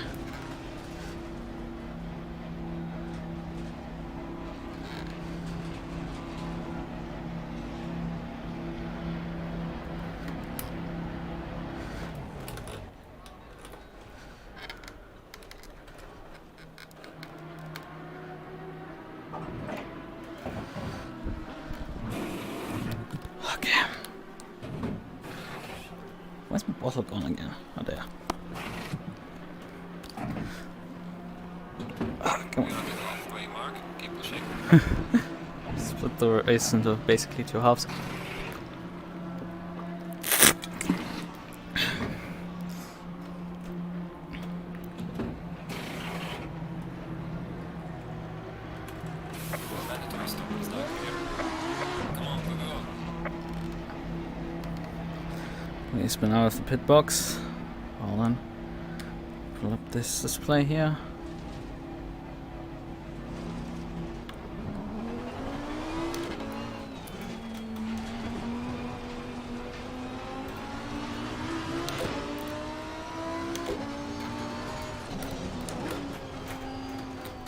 Where's my bottle gone again? Oh, there. Come on. Keep pushing. Split the race into basically two halves. Mandatory stop and start here. Come on, go. We spin out of the pit box. Hold on. Pull up this display here.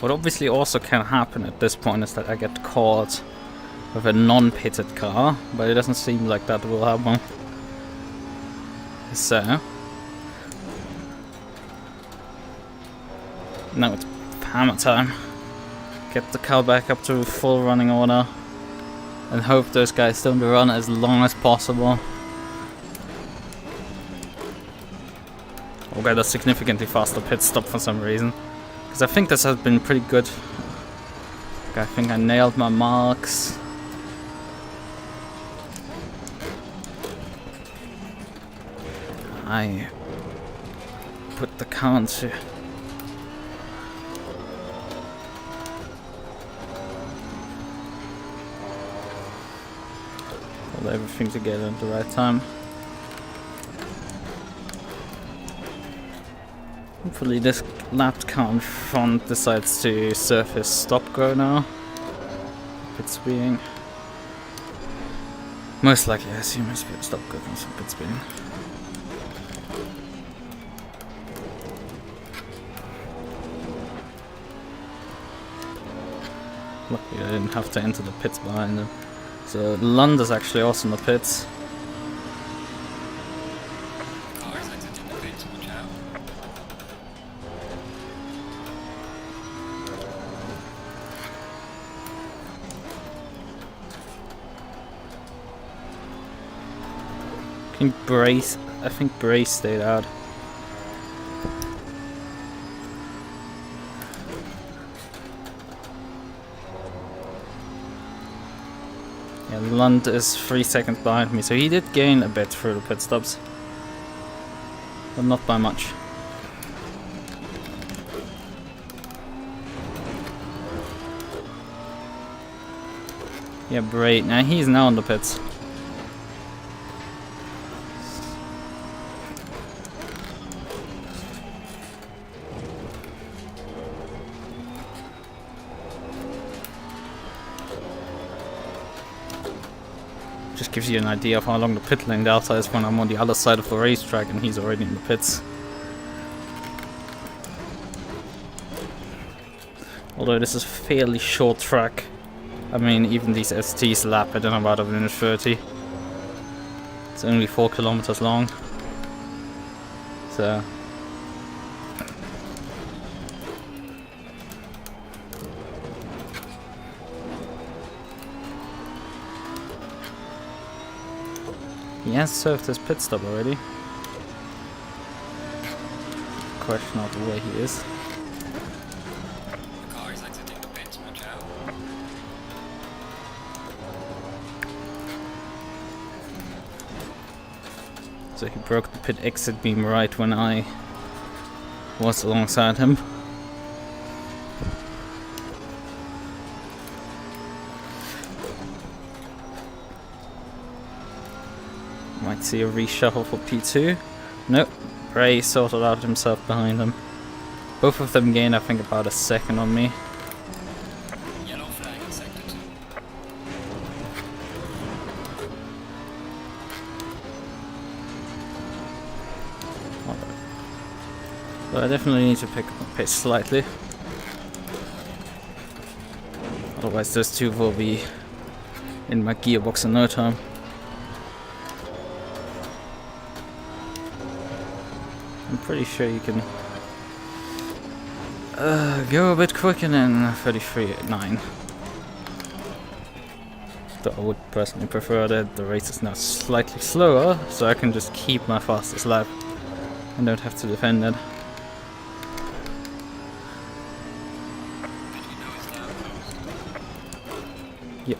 What obviously also can happen at this point is that I get caught with a non-pitted car, but it doesn't seem like that will happen. So now it's hammer time. Get the car back up to full running order and hope those guys don't run as long as possible. I'll get a significantly faster pit stop for some reason, because I think this has been pretty good. I think I nailed my marks. I put the car into hold everything together at the right time. Hopefully this lapped car in front decides to surface stop go now. Pit speeding. Most likely I assume it's stop go from some pit speeding. Luckily I didn't have to enter the pits behind them. So Lund is actually also in the pits. Cars exiting the pits, watch out. I think Brace stayed out. Yeah, Lund is 3 seconds behind me, so he did gain a bit through the pit stops. But not by much. Yeah, Bray. Now he's now in the pits. Just gives you an idea of how long the pit lane delta is when I'm on the other side of the racetrack and he's already in the pits. Although this is a fairly short track. I mean, even these STs lap it in about a minute 30. It's only 4 kilometers long. So... he has served his pit stop already. Question of where he is. The car is exiting the pits, watch out. So he broke the pit exit beam right when I was alongside him. Might see a reshuffle for P2. Nope, Bray sorted out himself behind him. Both of them gained, I think, about a second on me. Yellow flag in sector 2. But I definitely need to pick up the pace slightly. Otherwise those two will be in my gearbox in no time. I'm pretty sure you can go a bit quicker than 33.9. Though I would personally prefer that the race is now slightly slower, so I can just keep my fastest lap and don't have to defend it. Yep.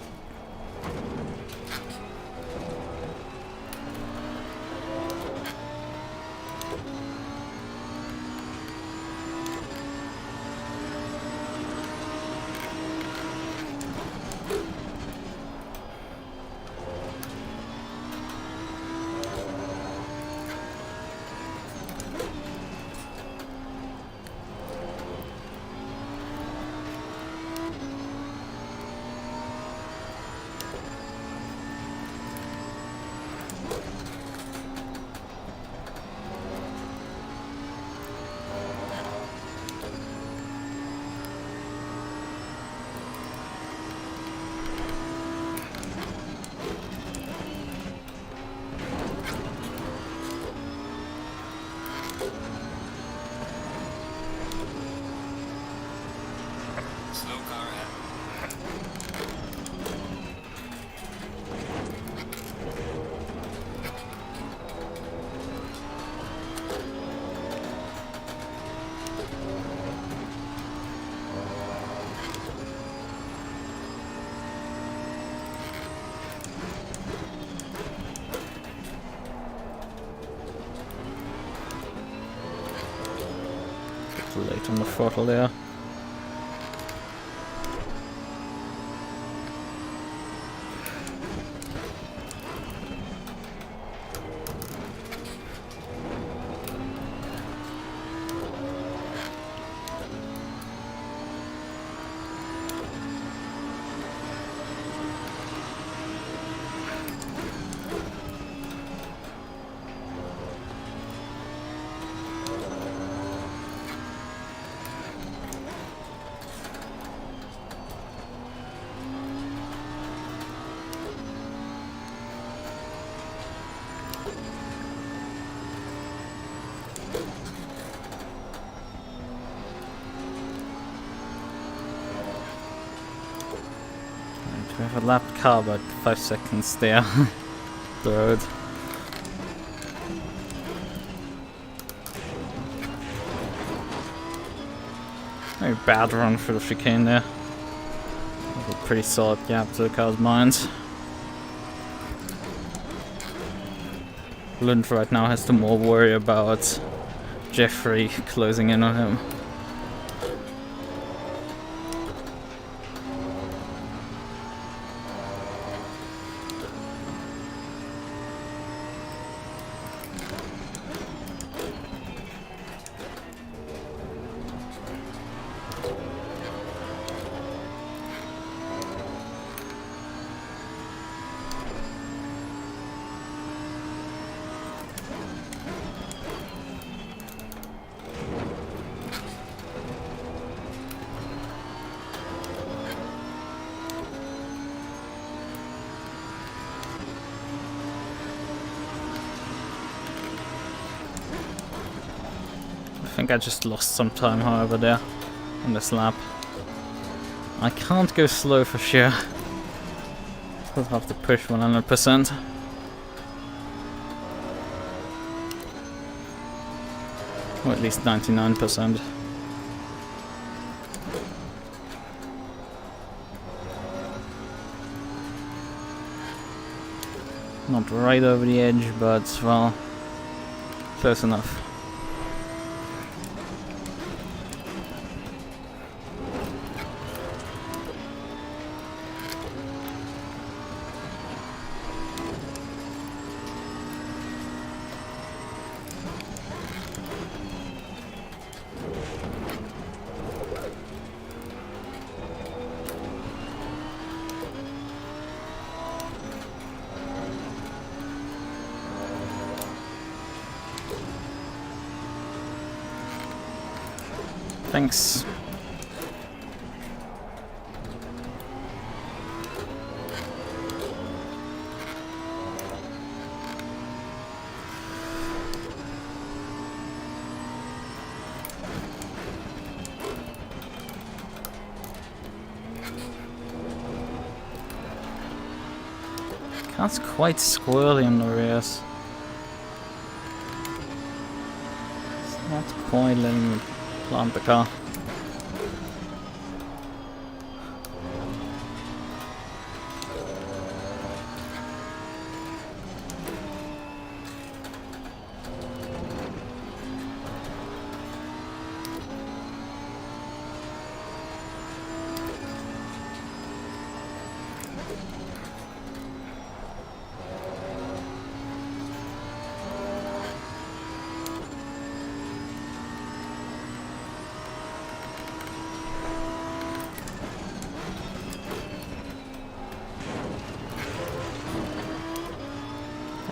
Slow car ahead. Too late on the throttle there. We have a lapped car about 5 seconds there. The road. Very bad run through the chicane there. A pretty solid gap to the car's mind. Lund right now has to more worry about Jeffrey closing in on him. I think I just lost some time, however, there on this lap. I can't go slow for sure. We'll have to push 100%. Or at least 99%. Not right over the edge, but well, close enough. Thanks. That's quite squirrely in the rears. It's not quite letting me plant the car.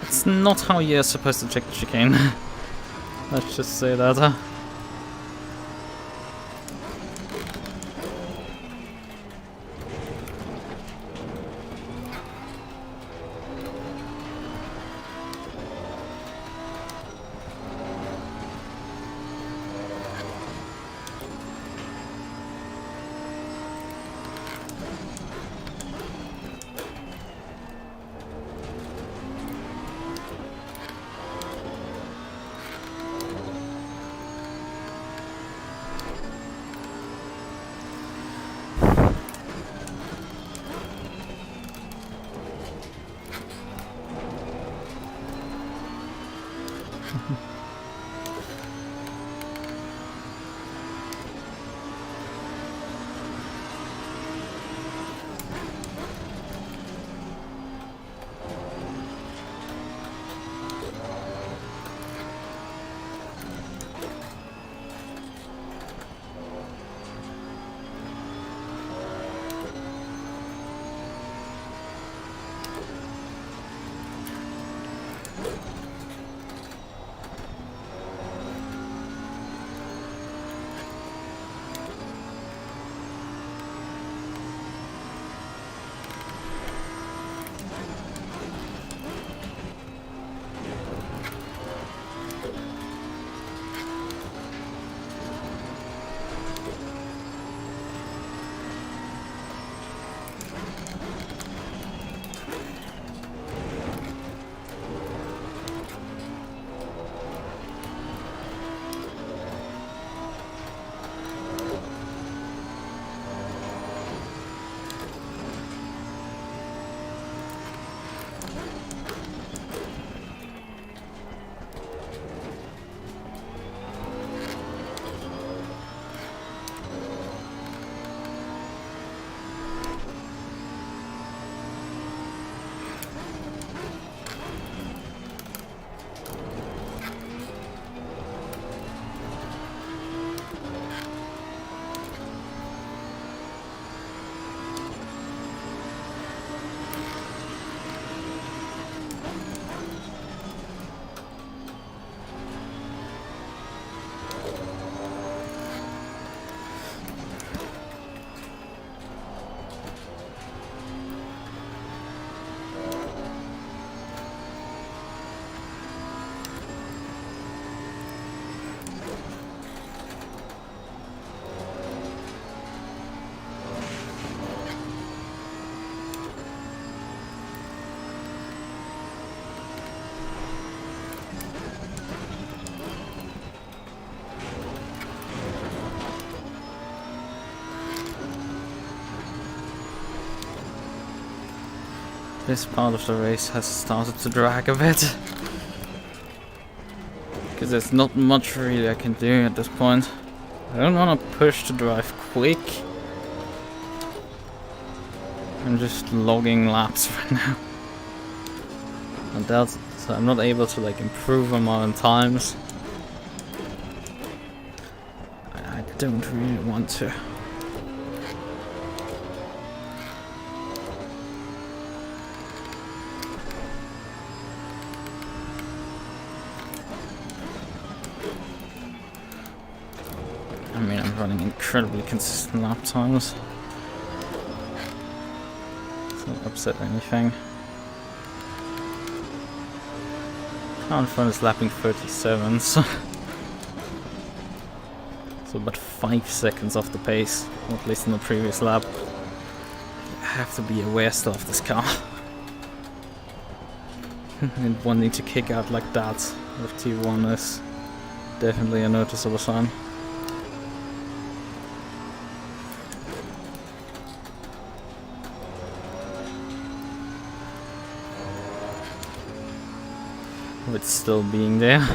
It's not how you're supposed to check the chicane. Let's just say that. This part of the race has started to drag a bit. Because there's not much really I can do at this point. I don't want to push to drive quick. I'm just logging laps right now. And that's, so I'm not able to like improve on my own times. I don't really want to. I mean, I'm running incredibly consistent lap times. Doesn't upset anything. Current phone is lapping 37, so about 5 seconds off the pace, or at least in the previous lap. I have to be aware still of this car. And one need to kick out like that with T1 is definitely a noticeable sign. With still being there.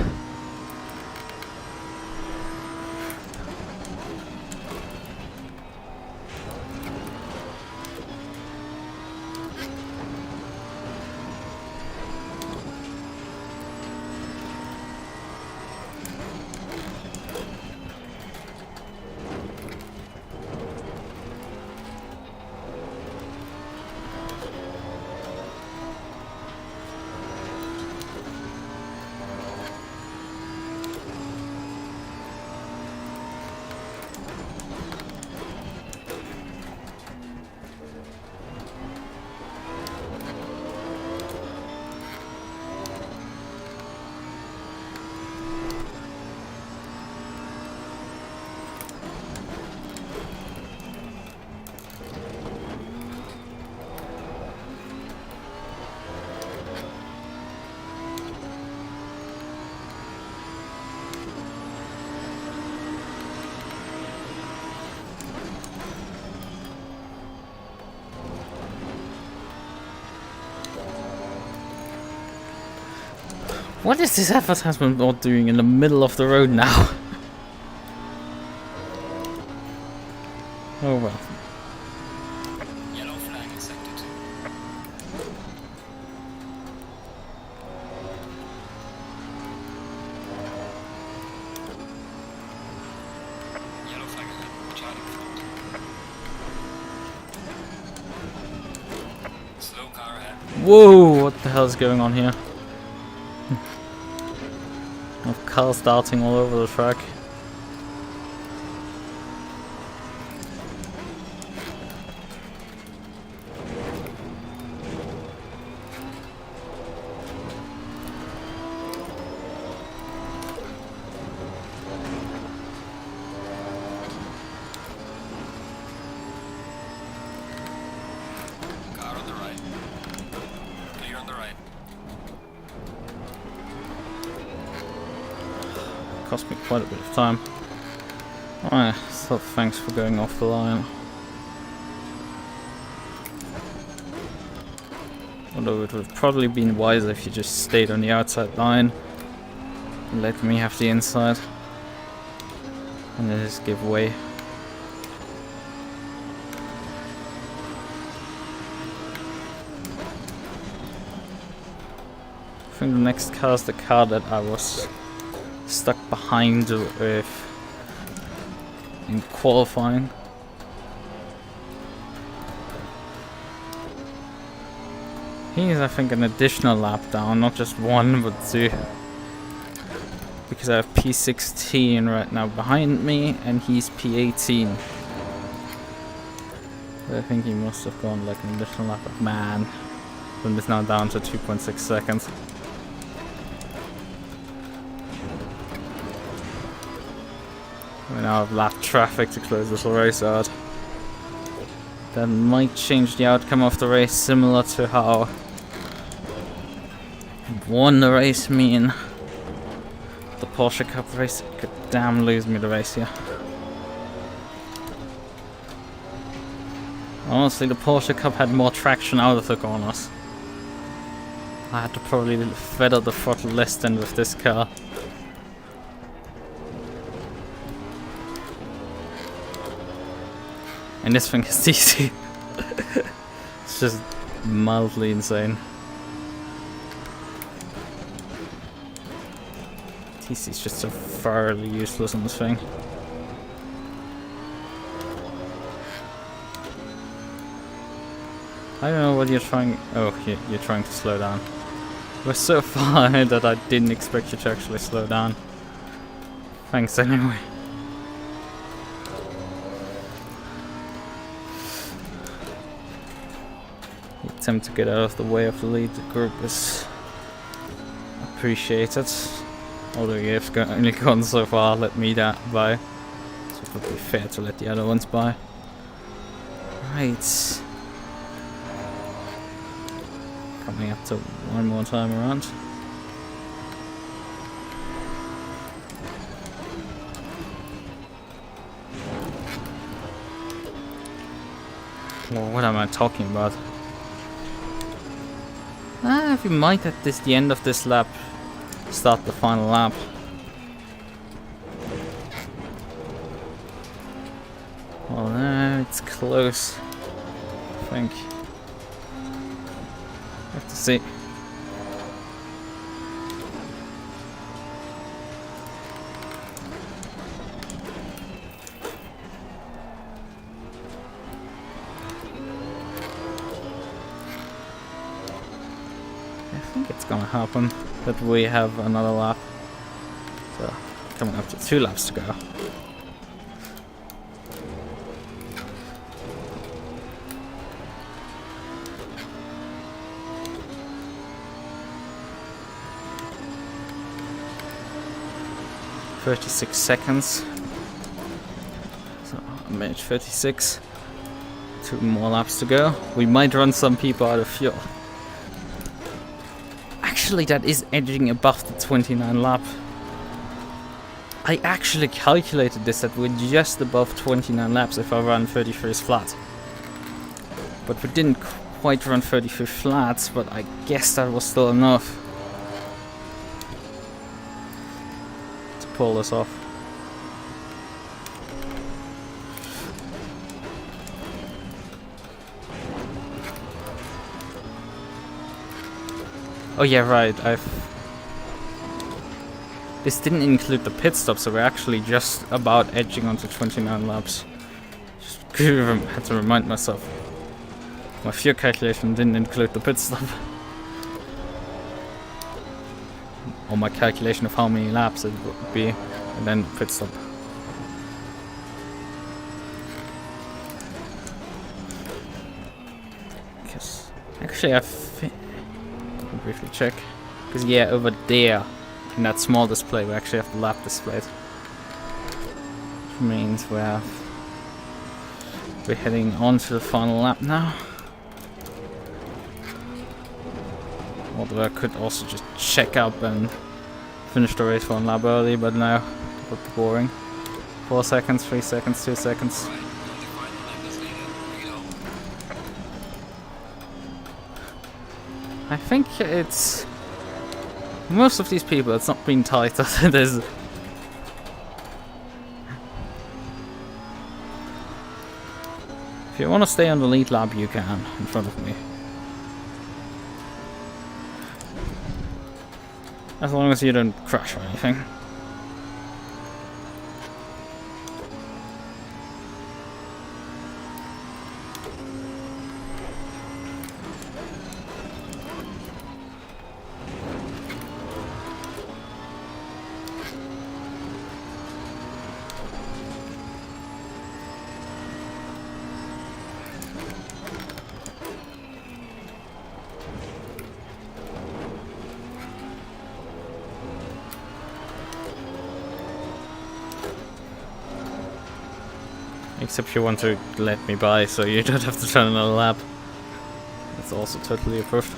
What is this advertisement board doing in the middle of the road now? Oh well. Yellow flag in sector 2. Yellow flag ahead. Charlie front. Slow car ahead. Whoa! What the hell is going on here? Of cars darting all over the track. Car on the right. Clear on the right. Cost me quite a bit of time. Alright, so thanks for going off the line. Although it would have probably been wiser if you just stayed on the outside line and let me have the inside. And then just give way. I think the next car is the car that I was stuck behind with in qualifying. He's, I think, an additional lap down, not just one, but two. Because I have P16 right now behind me, and he's P18. So I think he must have gone like an additional lap. But man, then it's now down to 2.6 seconds. We now have lap traffic to close this race out. That might change the outcome of the race, similar to how I won the race me in the Porsche Cup race. It could damn lose me the race here. Honestly, the Porsche Cup had more traction out of the corners. I had to probably feather the throttle less than with this car. And this thing is easy. It's just mildly insane. TC is just so thoroughly useless on this thing. I don't know what you're trying. Oh, you're trying to slow down. We're so far ahead that I didn't expect you to actually slow down. Thanks anyway. The attempt to get out of the way of the lead group is appreciated. Although you've only gone so far, let me by. So it would be fair to let the other ones by. Right. Coming up to one more time around. Well, what am I talking about? If you might at the end of this lap start the final lap. Well, it's close, I think. Have to see. I think it's gonna happen that we have another lap. So, coming up to 2 laps to go. .36 seconds. So, minute 36. 2 more laps to go. We might run some people out of fuel. Actually, that is edging above the 29 lap. I actually calculated this that we're just above 29 laps if I run 33 flat. But we didn't quite run 33 flats, but I guess that was still enough to pull this off. Oh yeah, right, this didn't include the pit stop, so we're actually just about edging onto 29 laps. Just had to remind myself. My fuel calculation didn't include the pit stop. Or my calculation of how many laps it would be, and then pit stop. Because actually I'll briefly check. Because yeah, over there in that small display we actually have the lap displayed. Which means we're heading on to the final lap now. Although I could also just check up and finish the race 1 lap early, but no, it would be boring. 4 seconds, 3 seconds, 2 seconds. I think it's... most of these people, it's not been tighter than this. If you want to stay on the lead lap, you can, in front of me. As long as you don't crash or anything. Except you want to let me by, so you don't have to turn another lap. That's also totally approved.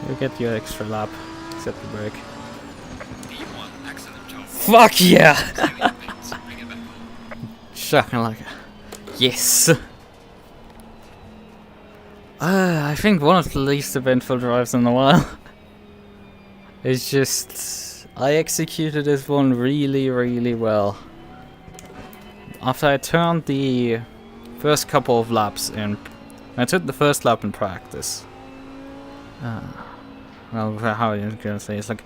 You get your extra lap. Except the brake. E1, excellent job. Fuck yeah! Bring it back home. Shakalaka. Yes! I think one of the least eventful drives in a while. It's just... I executed this one really, really well. After I turned the first couple of laps in... I took the first lap in practice. Well, how are you gonna say? It's like...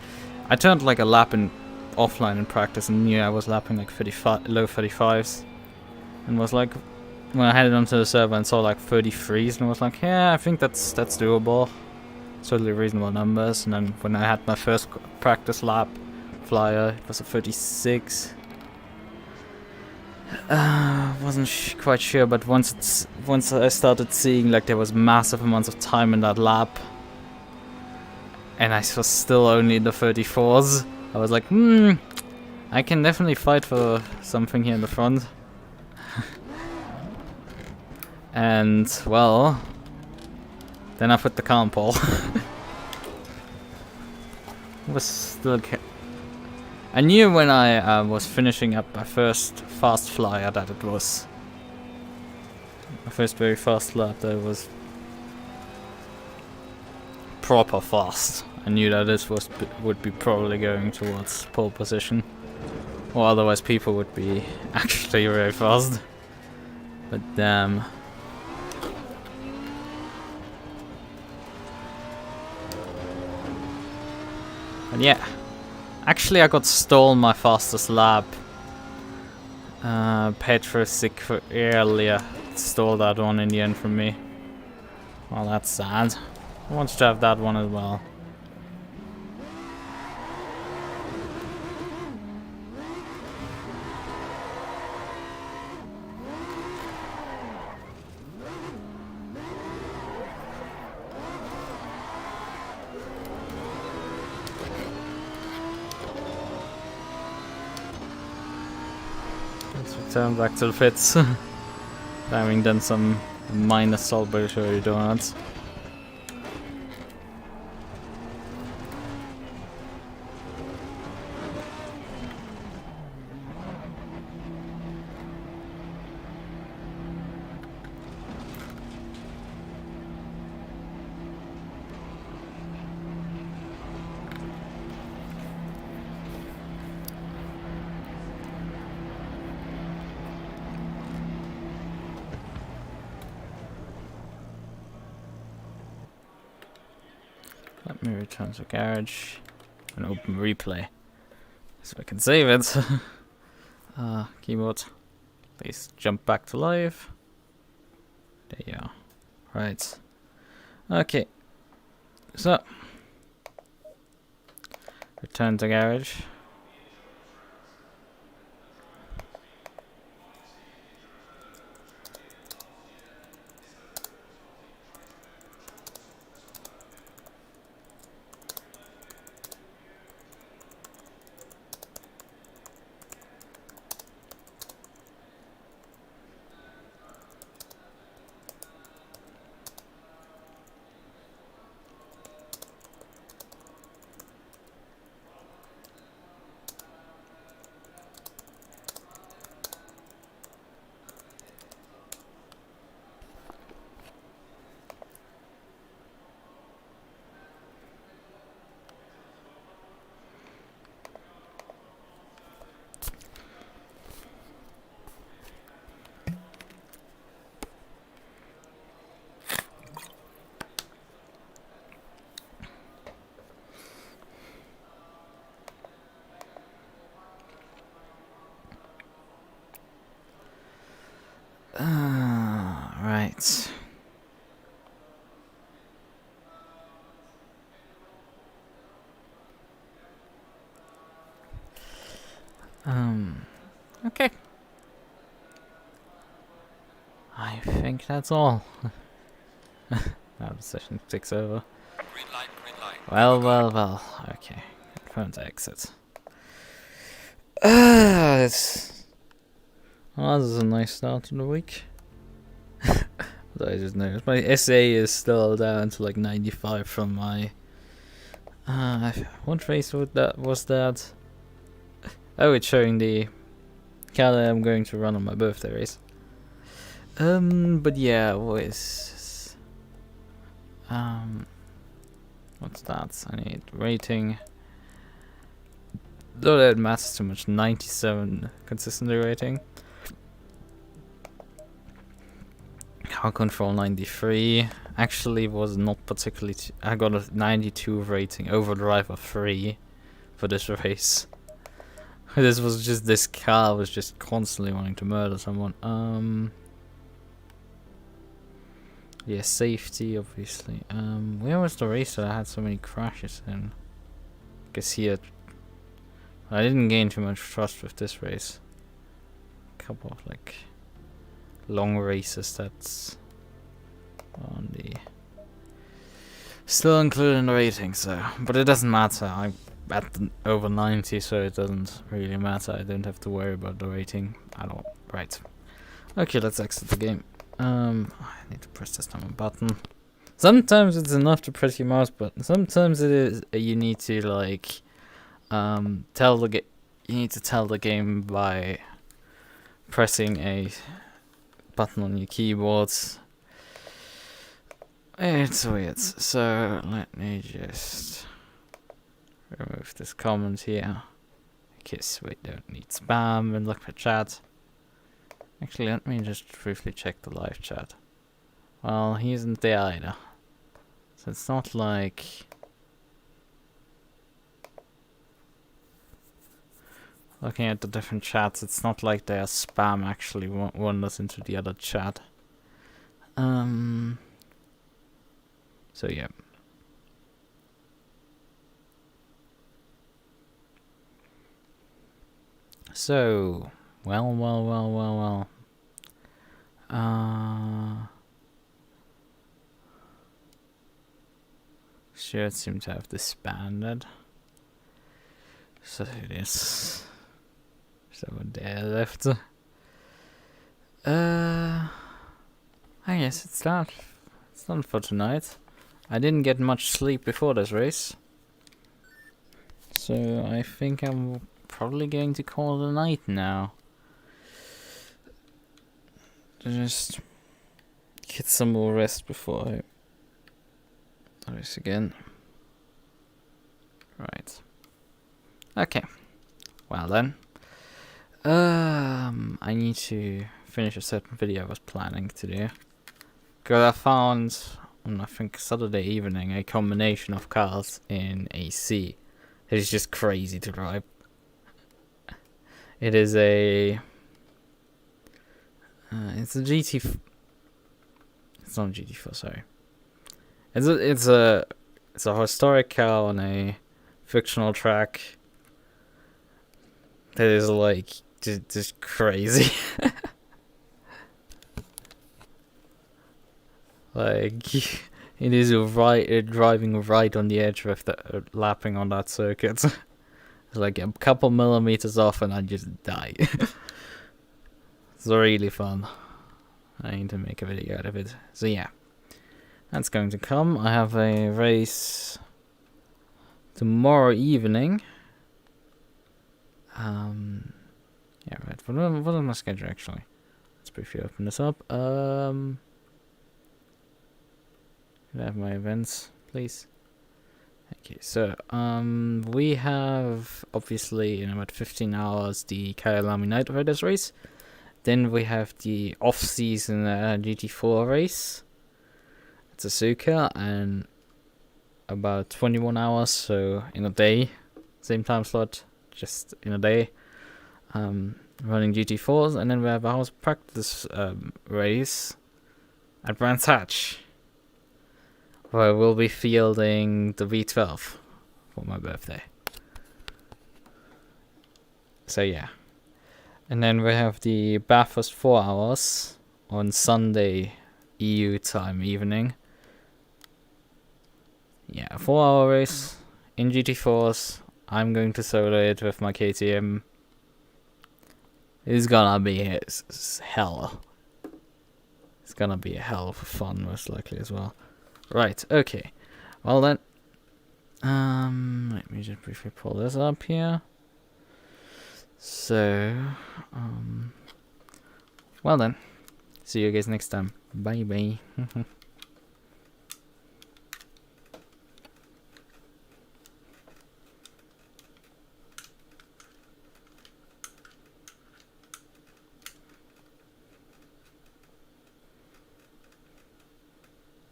I turned like a lap in offline in practice and knew I was lapping like 35, low 35s. And was like... When I headed onto the server and saw like 33s and I was like, yeah, I think that's doable. Totally reasonable numbers. And then when I had my first practice lap flyer, it was a 36. Wasn't quite sure, but once I started seeing like there was massive amounts of time in that lap, and I was still only in the 34s, I was like, I can definitely fight for something here in the front. And well, then I put the car on pole. Was still. I knew when I was finishing up my first fast flyer that it was my first very fast lap that it was proper fast. I knew that this would be probably going towards pole position, or otherwise people would be actually very fast. But damn. And yeah. Actually, I got stolen my fastest lap. Petrosic earlier stole that one in the end from me. Well, that's sad. I wanted to have that one as well. Return back to the pits. Having done some minor celebratory donuts. Let me return to garage and open replay so I can save it. Keyboard, please jump back to live. There you are. Right. Okay. So, return to garage. Right. Okay. I think that's all. Now the session takes over. Green light, green light. Well. Okay. Confirm to exit. Well, this is a nice start to the week. I just noticed my SA is still down to like 95 from my What race was that? Oh, it's showing the car that I'm going to run on my birthday race. But yeah, what is what's that? I need rating. Though that matters too much. 97 consistency rating. Car control 93. Actually, was not particularly. I got a 92 rating. Overdrive of 3 for this race. This car was just constantly wanting to murder someone. Yeah, safety obviously. Where was the race that I had so many crashes in? Guess here. I didn't gain too much trust with this race. A couple of like long races that's on the still included in the rating, so but it doesn't matter. I'm at over 90, so it doesn't really matter. I don't have to worry about the rating at all. Right. Okay, let's exit the game. I need to press this number button. Sometimes it's enough to press your mouse button. Sometimes it is you need to like tell the game by pressing a button on your keyboard. It's weird. So let me just remove this comment here. Because we don't need spam and look for chat. Actually, let me just briefly check the live chat. Well, he isn't there either. So it's not like... Looking at the different chats, it's not like their spam actually wanders into the other chat. So yeah. So, well. Sure, it seems to have disbanded. So it is. Someone there left. I guess it's done for tonight. I didn't get much sleep before this race. So I think I'm probably going to call it a night now. Just get some more rest before I race again. Right. Okay. Well then. I need to finish a certain video I was planning to do. Because I found on I think Saturday evening a combination of cars in AC. It is just crazy to drive. It is a it's a GT. It's not a GT4, sorry. It's a historic car on a fictional track. That is like just crazy. Like it is driving right on the edge with the lapping on that circuit. It's like a couple millimeters off and I just die. It's really fun. I need to make a video out of it. So yeah, that's going to come. I have a race tomorrow evening. Yeah, right. What is my schedule actually? Let's briefly open this up. Can I have my events, please? Okay, so we have obviously in about 15 hours the Kyalami Night Riders race. Then we have the off-season GT4 race at Suzuka, and about 21 hours, so in a day, same time slot, just in a day, running GT4s, and then we have a house practice race at Brands Hatch, where we'll be fielding the V12 for my birthday. So yeah. And then we have the Bathurst 4 hours on Sunday EU time evening. Yeah, a 4-hour race in GT4s. I'm going to solo it with my KTM. It's gonna be hell. It's gonna be a hell of fun, most likely as well. Right, okay. Well then, Let me just briefly pull this up here. So, well then, see you guys next time. Bye bye.